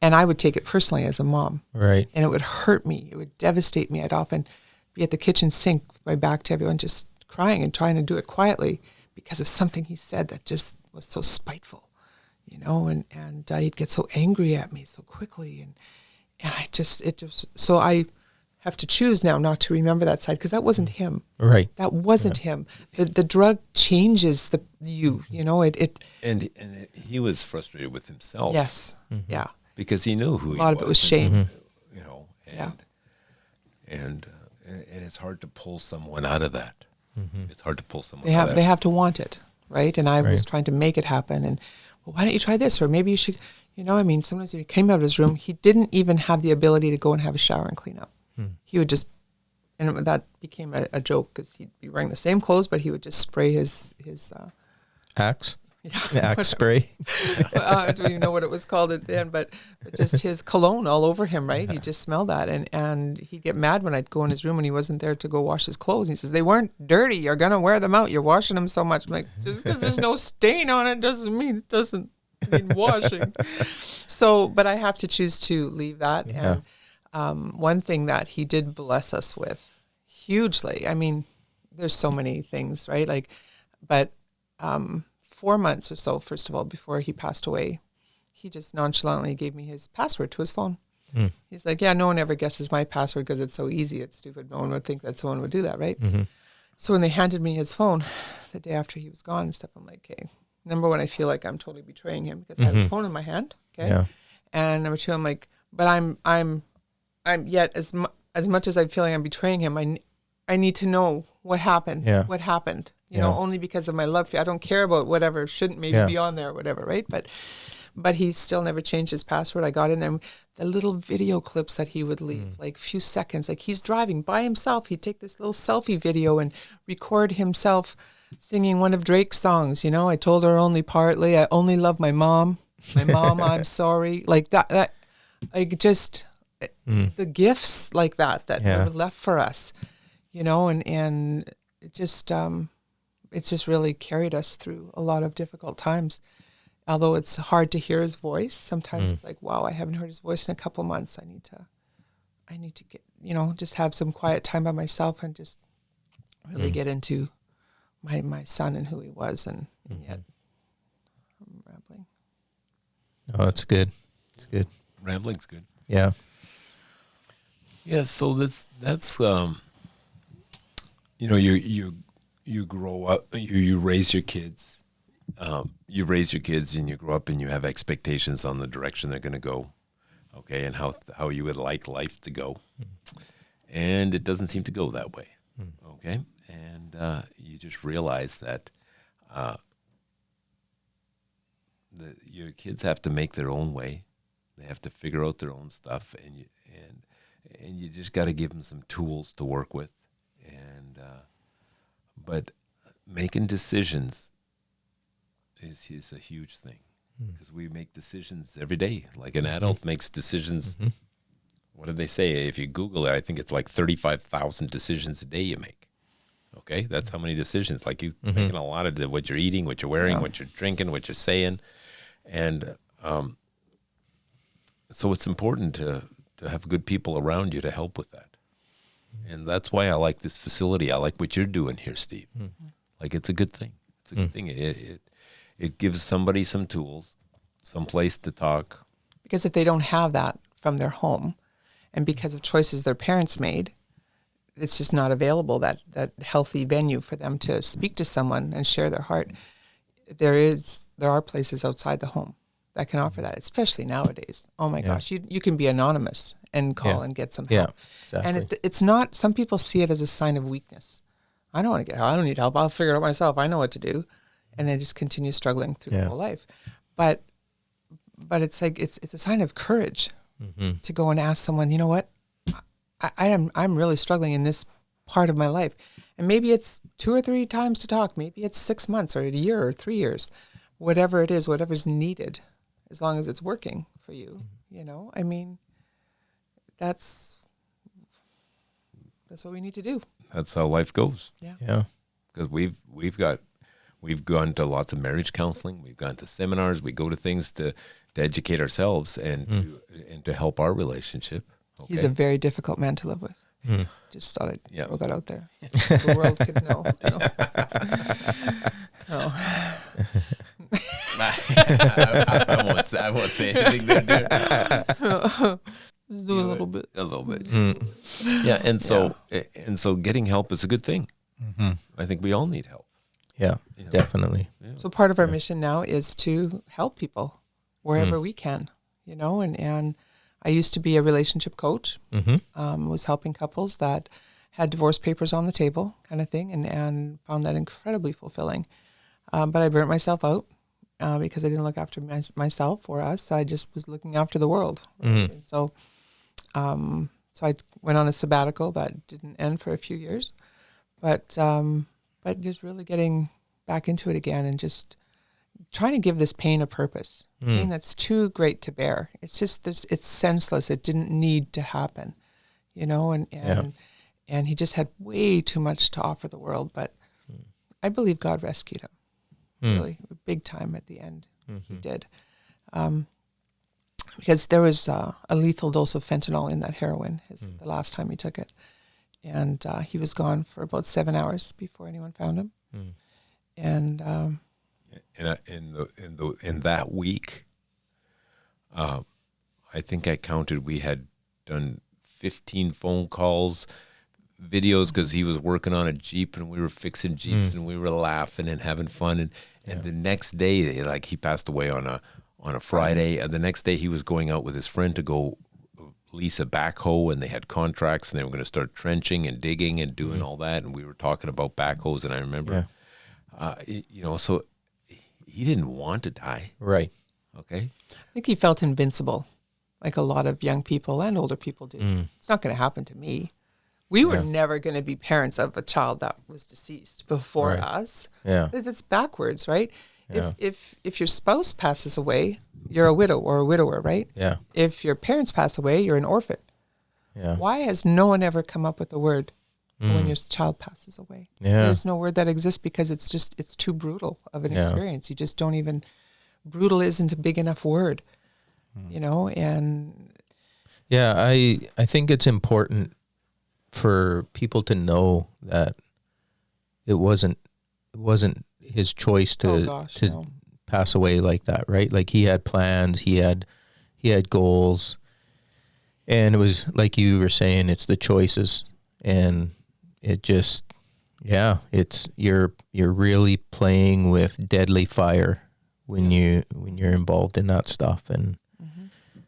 And I would take it personally as a mom. Right. And it would hurt me. It would devastate me. I'd often be at the kitchen sink with my back to everyone, just crying and trying to do it quietly because of something he said that just was so spiteful, you know, and he'd get so angry at me so quickly. And so I have to choose now not to remember that side, because that wasn't him. Right. That wasn't him. The drug changes you know, And he was frustrated with himself. Yes. Yeah. Because he knew who he was. A lot of it was shame. You know, and it's hard to pull someone out of that. It's hard to pull someone out of that. They have to want it, right? And I was trying to make it happen. And, well, why don't you try this? Or maybe you should, you know, I mean, sometimes when he came out of his room, he didn't even have the ability to go and have a shower and clean up. He would just, and that became a joke, because he'd be wearing the same clothes, but he would just spray his Axe? Yeah, Axe spray? I don't even know what it was called at the end, but just his cologne all over him, right? He'd just smell that. And he'd get mad when I'd go in his room and he wasn't there to go wash his clothes. And he says, they weren't dirty. You're going to wear them out. You're washing them so much. I'm like, just because there's no stain on it doesn't mean it doesn't mean washing. So, but I have to choose to leave that. Yeah. And one thing that he did bless us with hugely, I mean, there's so many things, right? Like, but 4 months or so, first of all, before he passed away, he just nonchalantly gave me his password to his phone. He's like, yeah, no one ever guesses my password because it's so easy. It's stupid. No one would think that someone would do that, right? So when they handed me his phone the day after he was gone and stuff, I'm like, okay, number one, I feel like I'm totally betraying him because I have his phone in my hand. Okay. Yeah. And number two, I'm like, but I'm yet as much as I feel like I'm betraying him, I need to know what happened. Yeah. What happened? You know, only because of my love for you. I don't care about whatever shouldn't maybe be on there or whatever, right? But he still never changed his password. I got in there, the little video clips that he would leave, like a few seconds, like he's driving by himself. He'd take this little selfie video and record himself singing one of Drake's songs. You know, I told her only partly, I only love my mom. My mom, I'm sorry. Like that like just the gifts like that were left for us, you know, and it just, it's just really carried us through a lot of difficult times. Although it's hard to hear his voice, sometimes it's like, wow, I haven't heard his voice in a couple months. I need to get, you know, just have some quiet time by myself and just really get into my son and who he was. And yet I'm rambling. Oh, that's good. It's good. Rambling's good. Yeah. Yeah. So that's you know, you grow up, you raise your kids. You raise your kids and you grow up and you have expectations on the direction they're going to go, okay, and how you would like life to go. And it doesn't seem to go that way, okay? And you just realize that your kids have to make their own way. They have to figure out their own stuff, and you just got to give them some tools to work with. And but making decisions is a huge thing, because we make decisions every day. Like an adult makes decisions. What did they say? If you Google it, I think it's like 35,000 decisions a day you make. Okay, that's how many decisions. Like you're making a lot of what you're eating, what you're wearing, what you're drinking, what you're saying, and so it's important to have good people around you to help with that. And that's why I like this facility. I like what you're doing here, Steve. Like, it's a good thing. It's a good thing. It gives somebody some tools, some place to talk. Because if they don't have that from their home, and because of choices their parents made, it's just not available, that healthy venue for them to speak to someone and share their heart. There are places outside the home that can offer that, especially nowadays. Oh my gosh, you can be anonymous and call and get some help. Yeah, exactly. And it's not, some people see it as a sign of weakness. I don't want to get help. I don't need help. I'll figure it out myself. I know what to do. And they just continue struggling through their whole life. But it's like, it's a sign of courage to go and ask someone, you know what, I'm really struggling in this part of my life. And maybe it's 2 or 3 times to talk. Maybe it's 6 months or a year or 3 years, whatever it is, whatever's needed, as long as it's working for you. You know, I mean, that's what we need to do. That's how life goes. Yeah. Because we've gone to lots of marriage counseling. We've gone to seminars. We go to things to educate ourselves and to help our relationship. Okay? He's a very difficult man to live with. Just thought I'd throw that out there. The world could know. No. I won't say anything there. Just do a little bit. A little bit. Yeah, and so getting help is a good thing. I think we all need help. Yeah, definitely. Yeah. So part of our mission now is to help people wherever we can, you know, and I used to be a relationship coach, was helping couples that had divorce papers on the table kind of thing, and found that incredibly fulfilling. But I burnt myself out because I didn't look after myself or us. I just was looking after the world. Right? And so I went on a sabbatical that didn't end for a few years, but just really getting back into it again and just trying to give this pain a purpose. Pain that's too great to bear. It's just it's senseless. It didn't need to happen, you know. And he just had way too much to offer the world. But I believe God rescued him, really big time at the end. He did, because there was a lethal dose of fentanyl in that heroin. The last time he took it, and he was gone for about 7 hours before anyone found him. And in that week, I think I counted, we had done 15 phone calls, videos, because he was working on a Jeep and we were fixing Jeeps and we were laughing and having fun. And the next day, like, he passed away on a Friday. And the next day he was going out with his friend to go lease a backhoe, and they had contracts and they were going to start trenching and digging and doing all that. And we were talking about backhoes, and I remember, you know, so he didn't want to die. Right. Okay. I think he felt invincible, like a lot of young people and older people do. It's not going to happen to me. We were never going to be parents of a child that was deceased before us. Yeah. It's backwards, right? Yeah. If your spouse passes away, you're a widow or a widower, right? Yeah. If your parents pass away, you're an orphan. Yeah. Why has no one ever come up with a word when your child passes away? Yeah. There's no word that exists because it's too brutal of an experience. You just don't even, brutal isn't a big enough word, you know, and. Yeah, I think it's important for people to know that it wasn't his choice to pass away like that, right? Like, he had plans, he had goals, and it was like you were saying, it's the choices, and it just, it's you're really playing with deadly fire when you're involved in that stuff. And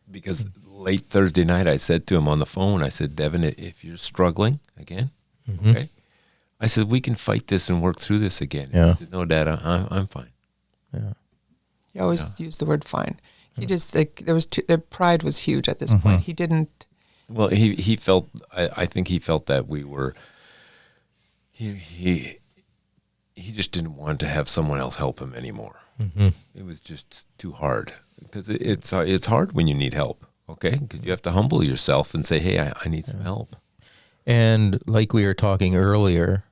because late Thursday night, I said to him on the phone, I said, Devin, if you're struggling again, okay, I said, we can fight this and work through this again. He said, no, Dad, I'm fine. Yeah. He always used the word fine. He just, like, their pride was huge at this point. He didn't. Well, he felt, I think he felt that we were, he just didn't want to have someone else help him anymore. It was just too hard, because it's hard when you need help. Okay. Because you have to humble yourself and say, hey, I need some help. And like we were talking earlier,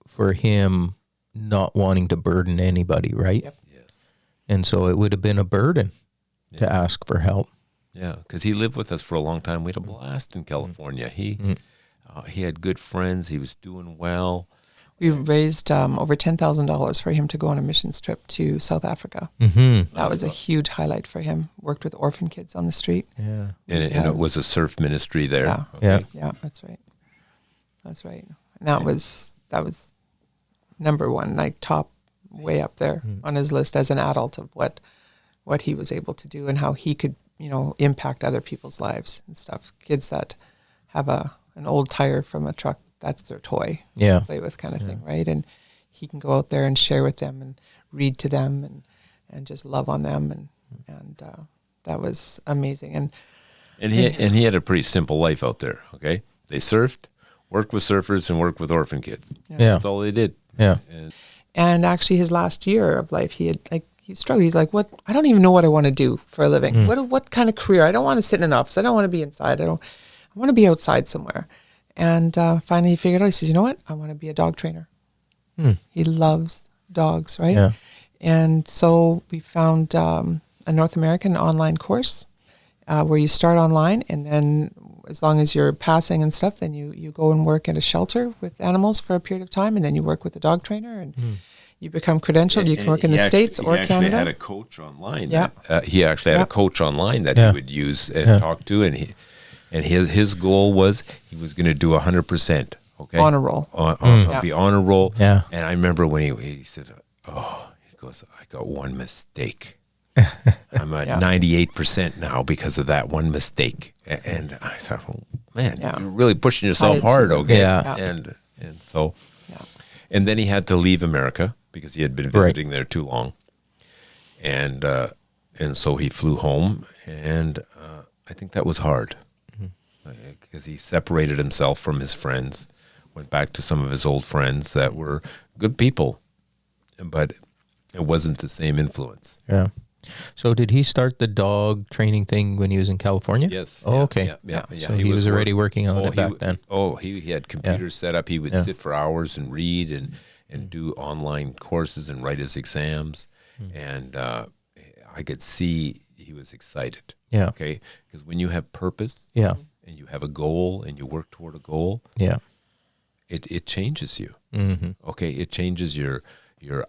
for him not wanting to burden anybody, right? Yep. Yes. And so it would have been a burden to ask for help. Yeah, because he lived with us for a long time. We had a blast in California. He had good friends. He was doing well. We raised over $10,000 for him to go on a missions trip to South Africa. That was a huge highlight for him. Worked with orphan kids on the street. Yeah. And it was a surf ministry there. Yeah. Okay. Yeah, that's right. That's right. And that was number one, like top, way up there on his list as an adult of what he was able to do and how he could impact other people's lives and stuff. Kids that have an old tire from a truck, that's their toy. Yeah. To play with kind of thing, right? And he can go out there and share with them and read to them and just love on them. And that was amazing. And he had a pretty simple life out there, okay? They surfed, worked with surfers, and worked with orphan kids. Yeah. That's all they did. Yeah. And actually his last year of life, he struggled. He's like, what? I don't even know what I want to do for a living. What kind of career? I don't want to sit in an office. I don't want to be inside. I want to be outside somewhere. And finally he figured out, he says, you know what? I want to be a dog trainer. He loves dogs, right? Yeah. And so we found a North American online course where you start online, and then as long as you're passing and stuff, then you go and work at a shelter with animals for a period of time, and then you work with a dog trainer, and you become credentialed. You can work in the States or Canada. He actually had a coach online. Yeah. He actually had a coach online that he would use and talk to, and his goal was he was going to do 100%. Okay. On a roll. Be on a roll. Yeah. And I remember when he said, he goes, I got one mistake. I'm at 98% now because of that one mistake. And I thought, man, you're really pushing yourself hard, okay? Yeah. And so, and then he had to leave America because he had been visiting there too long. And so he flew home, and I think that was hard because he separated himself from his friends, went back to some of his old friends that were good people, but it wasn't the same influence. Yeah. So did he start the dog training thing when he was in California? Yes. Oh, okay. Yeah. So he was already working on it back then. He had computers set up. He would sit for hours and read and do online courses and write his exams. And I could see he was excited. Yeah. Okay. Because when you have purpose and you have a goal and you work toward a goal, it changes you. Okay. It changes your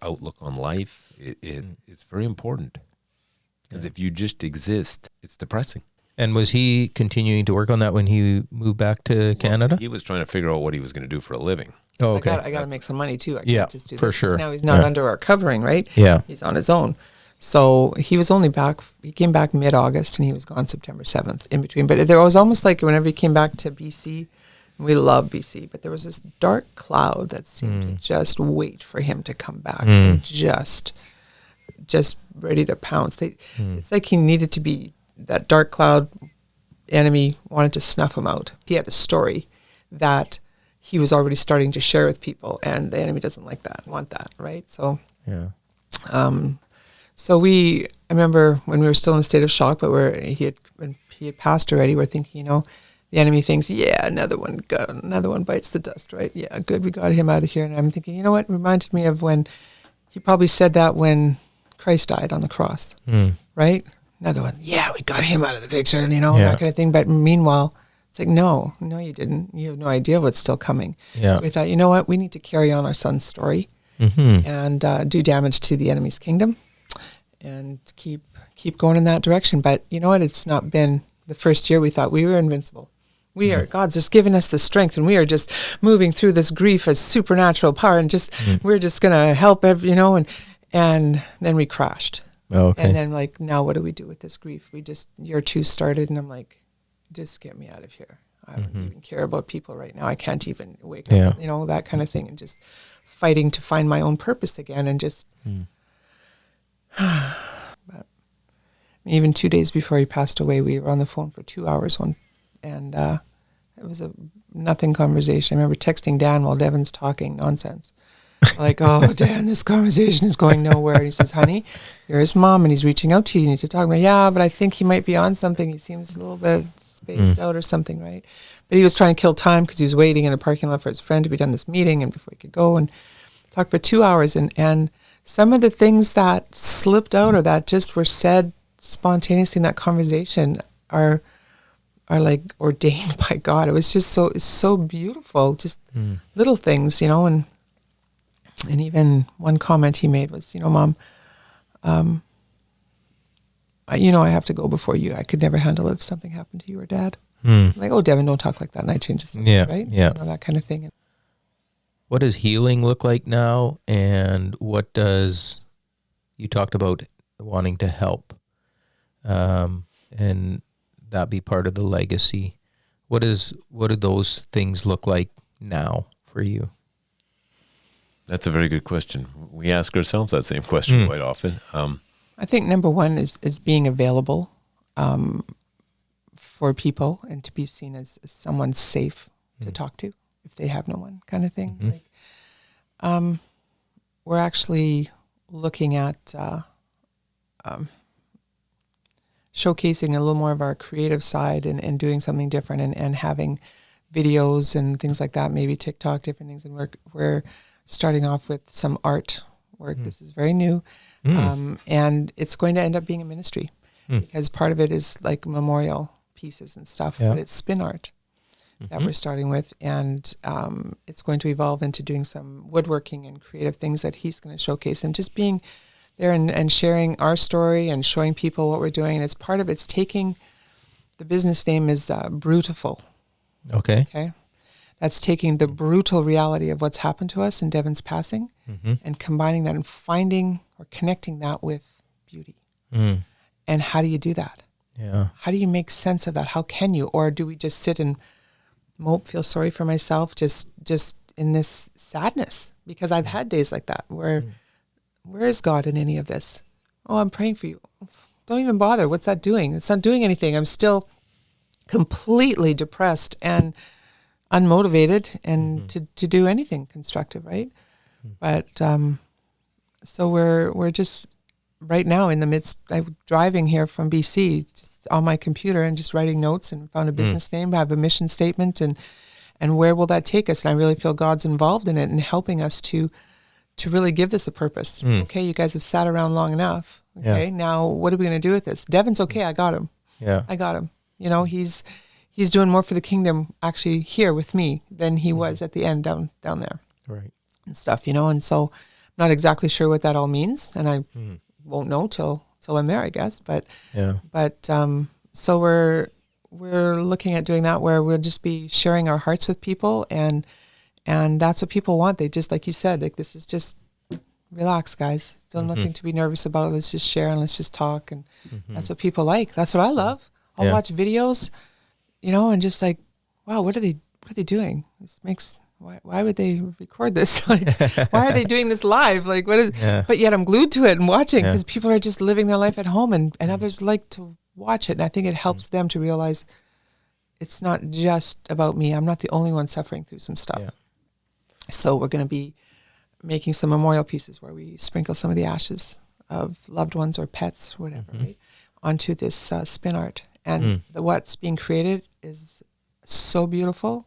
outlook on life. It's very important. Because if you just exist, it's depressing. And was he continuing to work on that when he moved back to Canada? He was trying to figure out what he was going to do for a living. Oh, okay. I got to make some money too. I can't just do this. For sure. Now he's not under our covering, right? Yeah. He's on his own. So he was only back, he came back mid-August and he was gone September 7th in between. But there was almost like whenever he came back to BC, we love BC, but there was this dark cloud that seemed to just wait for him to come back and just ready to pounce. It's like he needed to be, that dark cloud enemy wanted to snuff him out. He had a story that he was already starting to share with people, and the enemy doesn't want that, right? So, I remember when we were still in a state of shock, but when he had passed already, we're thinking, the enemy thinks, another one bites the dust, right? Yeah, good, we got him out of here. And I'm thinking, you know what? It reminded me of when he probably said that when Christ died on the cross, right? Another one, we got him out of the picture, and that kind of thing. But meanwhile, it's like, no, you didn't. You have no idea what's still coming. Yeah. So we thought, you know what? We need to carry on our son's story and do damage to the enemy's kingdom and keep going in that direction. But you know what? It's not been the first year we thought we were invincible. God's just giving us the strength, and we are just moving through this grief as supernatural power, and we're just going to help and then we crashed. Oh, okay. And then now what do we do with this grief? year 2 started, and I'm like, just get me out of here. I don't even care about people right now. I can't even wake up, that kind of thing, and just fighting to find my own purpose again, and just, but even 2 days before he passed away, we were on the phone for 2 hours and it was a nothing conversation. I remember texting Dan while Devin's talking nonsense. Like, oh, Dan, this conversation is going nowhere. And he says, honey, you're his mom and he's reaching out to you. You need to talk. But I think he might be on something. He seems a little bit spaced out or something, right? But he was trying to kill time because he was waiting in a parking lot for his friend to be done this meeting and before he could go and talk for 2 hours. And some of the things that slipped out or that just were said spontaneously in that conversation are like ordained by God. It was just so beautiful, just little things, and even one comment he made was, Mom, I have to go before you. I could never handle it if something happened to you or Dad. Like, oh, Devin, don't talk like that. And I change the subject, right? Yeah. That kind of thing. What does healing look like now? And what does, you talked about wanting to help. and that be part of the legacy. What do those things look like now for you? That's a very good question. We ask ourselves that same question quite often. I think number one is being available for people and to be seen as someone safe to talk to if they have no one, kind of thing. Like, we're actually looking at showcasing a little more of our creative side and doing something different and having videos and things like that, maybe TikTok, different things. And we're starting off with some art work. This is very new. And it's going to end up being a ministry because part of it is like memorial pieces and stuff, but it's spin art that we're starting with. And it's going to evolve into doing some woodworking and creative things that he's going to showcase, and just being there and sharing our story and showing people what we're doing. And it's part of it's taking, the business name is Brutiful. Okay. That's taking the brutal reality of what's happened to us in Devin's passing and combining that and finding or connecting that with beauty. And how do you do that? Yeah. How do you make sense of that? How can you? Or do we just sit and mope, feel sorry for myself, just in this sadness? Because I've had days like that where where is God in any of this? Oh, I'm praying for you. Don't even bother. What's that doing? It's not doing anything. I'm still completely depressed and unmotivated and to do anything constructive, right? But so we're just right now in the midst. I'm driving here from BC, just on my computer and just writing notes, and found a business name, have a mission statement, and where will that take us? And I really feel God's involved in it and helping us to really give this a purpose. Okay, you guys have sat around long enough. Okay, now what are we going to do with this? Devin's okay. I got him. I got him. You know, he's doing more for the kingdom actually here with me than he was at the end down there. Right. And stuff, you know. And so I'm not exactly sure what that all means, and I won't know till I'm there, I guess. But so we're looking at doing that, where we'll just be sharing our hearts with people, and that's what people want. They just, like you said, like, this is just relax, guys. Still nothing to be nervous about. Let's just share and let's just talk, and that's what people like. That's what I love. I'll watch videos, you know, and just like, wow, what are they doing? This makes, why would they record this? Like, why are they doing this live? Like, what is? But yet I'm glued to it and watching, because people are just living their life at home, and others like to watch it. And I think it helps them to realize it's not just about me. I'm not the only one suffering through some stuff. So we're going to be making some memorial pieces where we sprinkle some of the ashes of loved ones or pets, whatever, right, onto this spin art. And what's being created is so beautiful.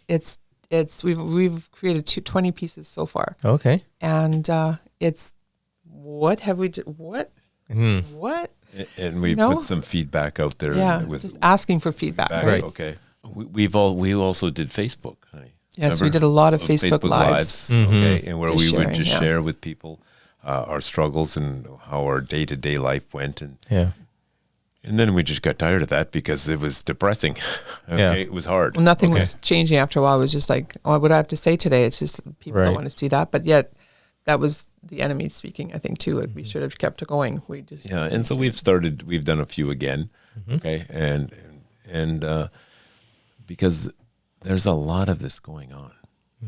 It's we've created 20 pieces so far. Okay. And it's, what have we what? What? And we put some feedback out there. Yeah, with just asking for feedback. Right. Okay. We also did Facebook, honey. Yes, we did a lot of Facebook Lives. Okay, and where Just we would sharing, just share with people our struggles and how our day-to-day life went. And then we just got tired of that because it was depressing. It was hard. Well, nothing was changing after a while. It was just like, oh, what do I have to say today? It's just people don't want to see that. But yet that was the enemy speaking, I think, too. Like, we should have kept it going. We just and so we've done a few again. Okay, and because there's a lot of this going on,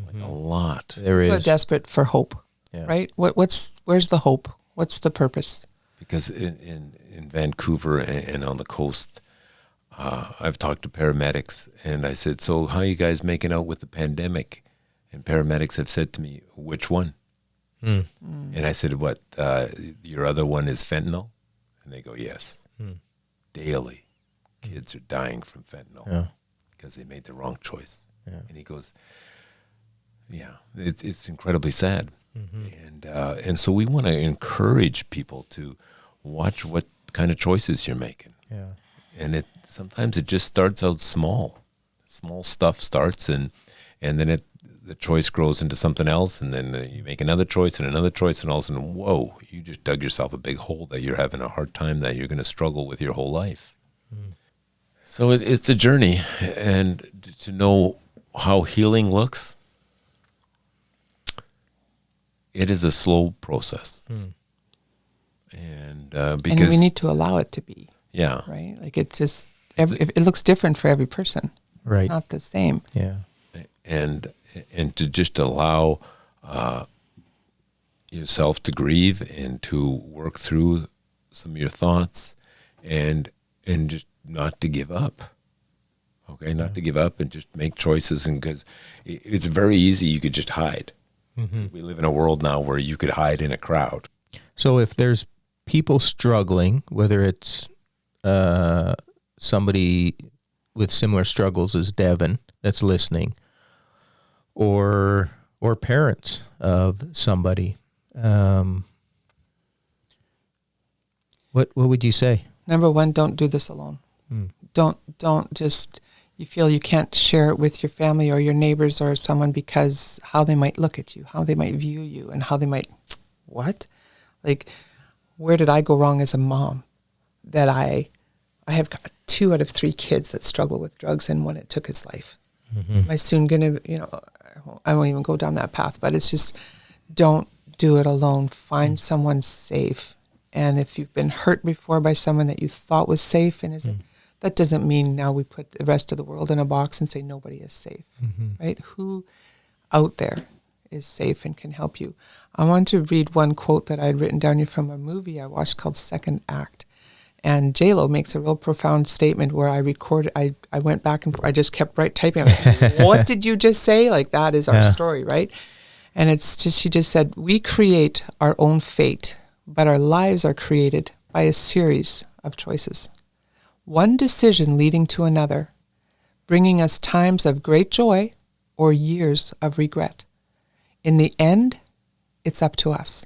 like a lot. There is. People are desperate for hope, right? Where's the hope? What's the purpose? Because in Vancouver and on the coast, I've talked to paramedics, and I said, so how are you guys making out with the pandemic? And paramedics have said to me, which one? And I said, what, your other one is fentanyl? And they go, yes. Daily, kids are dying from fentanyl because they made the wrong choice. And he goes, it's incredibly sad. And so we want to encourage people to watch what kind of choices you're making. And sometimes it just starts out small. Small stuff starts, and then the choice grows into something else, and then you make another choice, and all of a sudden, whoa, you just dug yourself a big hole that you're having a hard time, that you're going to struggle with your whole life. So it's a journey, and to know how healing looks, it is a slow process. And because we need to allow it to be. Yeah. Right? Like it just, it looks different for every person. Right. It's not the same. Yeah. And to just allow yourself to grieve and to work through some of your thoughts and just not to give up. Okay, not to give up and just make choices, and because it's very easy, you could just hide. Mm-hmm. We live in a world now where you could hide in a crowd. So if there's people struggling, whether it's somebody with similar struggles as Devin that's listening, or parents of somebody, what would you say? Number one, don't do this alone. Don't just, you feel you can't share it with your family or your neighbors or someone because how they might look at you, how they might view you, and how they might, what? Like, where did I go wrong as a mom? That I have got 2 out of 3 kids that struggle with drugs, and one, it took his life. Mm-hmm. Am I soon going to, I won't even go down that path, but it's just, don't do it alone. Find someone safe. And if you've been hurt before by someone that you thought was safe, and that doesn't mean now we put the rest of the world in a box and say nobody is safe, right? Who out there is safe and can help you? I want to read one quote that I had written down here from a movie I watched called Second Act. And J-Lo makes a real profound statement where I recorded, I went back and I just kept typing. Like, what did you just say? Like, that is our story, right? And it's just, she just said, we create our own fate, but our lives are created by a series of choices. One decision leading to another, bringing us times of great joy or years of regret. In the end, it's up to us.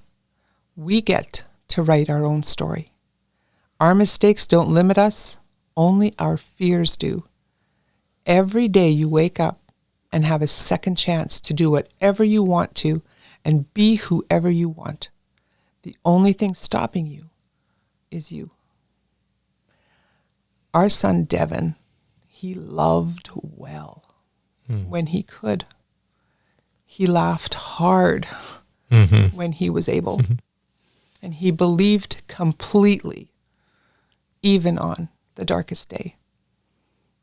We get to write our own story. Our mistakes don't limit us, only our fears do. Every day you wake up and have a second chance to do whatever you want to and be whoever you want. The only thing stopping you is you. Our son Devin, he loved well when he could. He laughed hard when he was able. And he believed completely, even on the darkest day.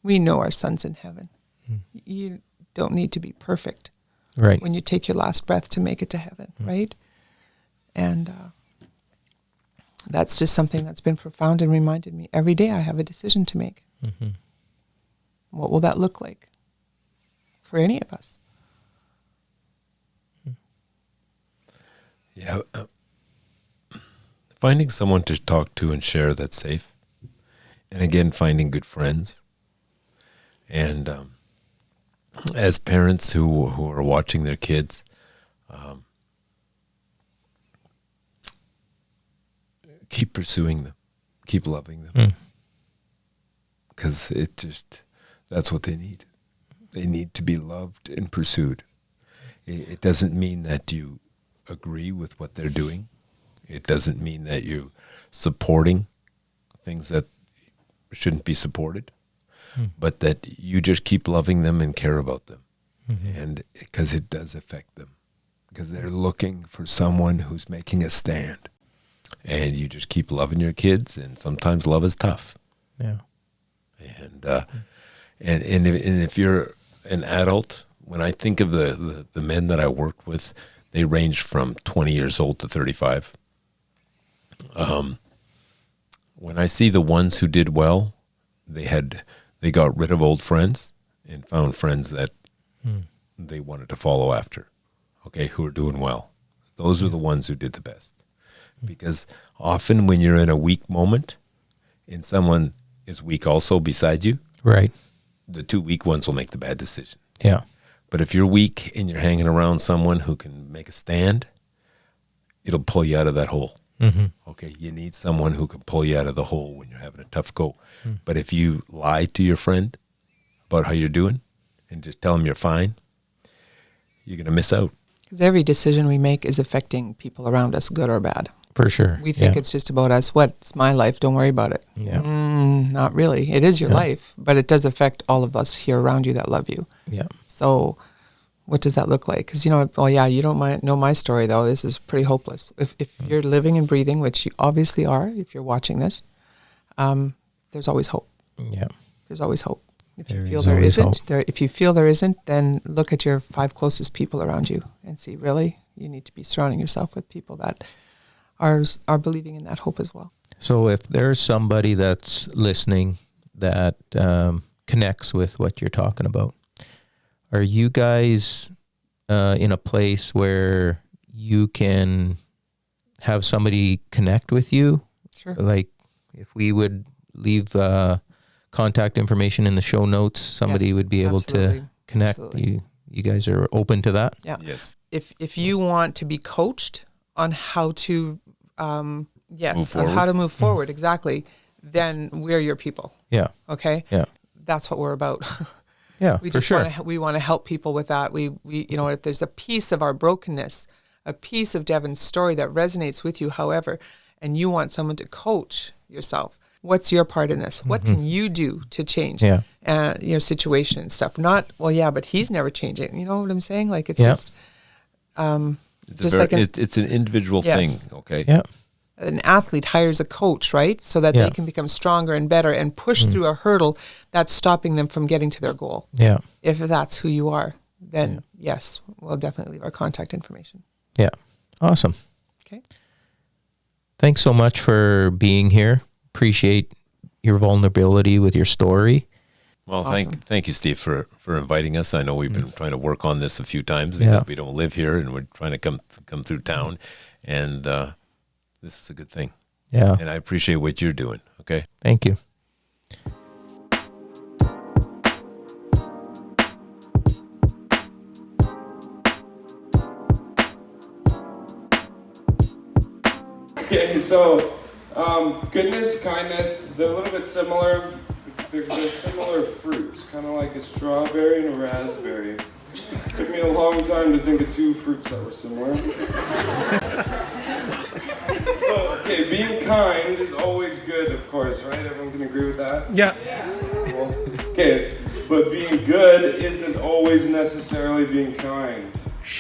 We know our son's in heaven. You don't need to be perfect when you take your last breath to make it to heaven, right? And that's just something that's been profound and reminded me. Every day I have a decision to make. What will that look like for any of us? Yeah. Finding someone to talk to and share that's safe. And again, finding good friends. And as parents who are watching their kids, keep pursuing them, keep loving them, because that's what they need. They need to be loved and pursued. It doesn't mean that you agree with what they're doing. It doesn't mean that you're supporting things that shouldn't be supported, but that you just keep loving them and care about them. And because it does affect them, because they're looking for someone who's making a stand. And you just keep loving your kids, and sometimes love is tough. Yeah. And if you're an adult, when I think of the men that I worked with, they ranged from 20 years old to 35. When I see the ones who did well, they got rid of old friends and found friends that they wanted to follow after, okay, who are doing well. Those are the ones who did the best. Because often when you're in a weak moment and someone is weak also beside you, the 2 weak ones will make the bad decision. Yeah. But if you're weak and you're hanging around someone who can make a stand, it'll pull you out of that hole. Okay, you need someone who can pull you out of the hole when you're having a tough go. But if you lie to your friend about how you're doing and just tell them you're fine, you're going to miss out. Because every decision we make is affecting people around us, good or bad. For sure. We think it's just about us. It's my life. Don't worry about it. Yeah. Not really. It is your life, but it does affect all of us here around you that love you. Yeah. So what does that look like? Because, you don't know my story, though. This is pretty hopeless. If you're living and breathing, which you obviously are if you're watching this, there's always hope. Yeah. There's always hope. If you There feel is there always isn't, hope. if you feel there isn't, then look at your 5 closest people around you and see, really, you need to be surrounding yourself with people that are believing in that hope as well. So if there's somebody that's listening that connects with what you're talking about, are you guys in a place where you can have somebody connect with you? Sure. Like if we would leave contact information in the show notes, somebody Yes, would be able absolutely. to connect. Absolutely. You guys are open to that? Yeah. Yes. If you want to be coached on how to, on forward. how to move forward, exactly, then we're your people. Yeah. Okay. Yeah. That's what we're about. Yeah, We for just sure. we want to help people with that. We if there's a piece of our brokenness, a piece of Devin's story that resonates with you, however, and you want someone to coach yourself, what's your part in this? What can you do to change your situation and stuff? Not, well, yeah, but he's never changing. You know what I'm saying? Like, it's just It's it's an individual Yes. thing, okay? Yeah. an athlete hires a coach, right? So that Yeah. they can become stronger and better and push through a hurdle that's stopping them from getting to their goal. Yeah. If that's who you are, then yes, we'll definitely leave our contact information. Yeah. Awesome. Okay. Thanks so much for being here. Appreciate your vulnerability with your story. Well, Awesome. thank you, Steve, for inviting us. I know we've been trying to work on this a few times because we don't live here and we're trying to come through town. And this is a good thing. Yeah. And I appreciate what you're doing, okay? Thank you. Okay, so goodness, kindness, they're a little bit similar. They're similar fruits, kind of like a strawberry and a raspberry. It took me a long time to think of 2 fruits that were similar. So, okay, being kind is always good, of course, right? Everyone can agree with that? Yeah. Well, okay, but being good isn't always necessarily being kind.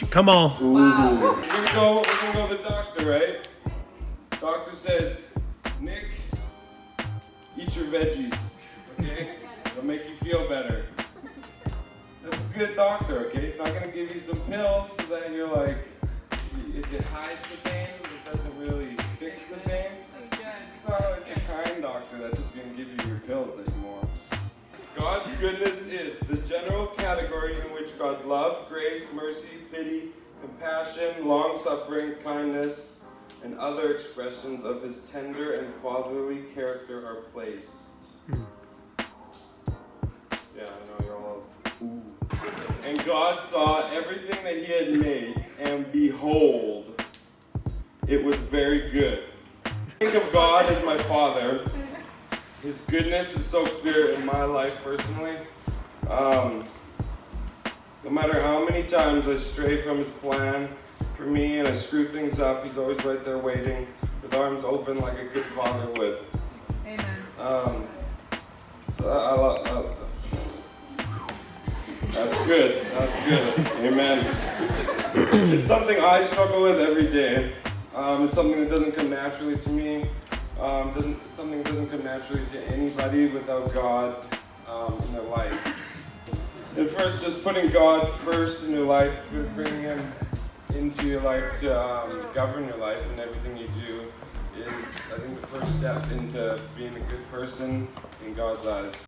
Come on. Ooh. We're gonna go to the doctor, right? Doctor says, Nick, eat your veggies, okay? It'll make you feel better. That's a good doctor, okay? He's not gonna give you some pills so that you're like, it hides the pain, but it doesn't really fix the pain. It's not always the kind doctor that's just gonna give you your pills that you want. God's goodness is the general category in which God's love, grace, mercy, pity, compassion, long-suffering, kindness, and other expressions of his tender and fatherly character are placed. Yeah, I know you're all, ooh. And God saw everything that he had made, and behold, it was very good. Think of God as my father. His goodness is so clear in my life personally. No matter how many times I stray from his plan for me and I screw things up, he's always right there waiting with arms open like a good father would. Amen. So that's good. That's good. Amen. It's something I struggle with every day. It's something that doesn't come naturally to me. It's something that doesn't come naturally to anybody without God in their life. And first, just putting God first in your life, bringing him into your life to govern your life and everything you do is, I think, the first step into being a good person in God's eyes.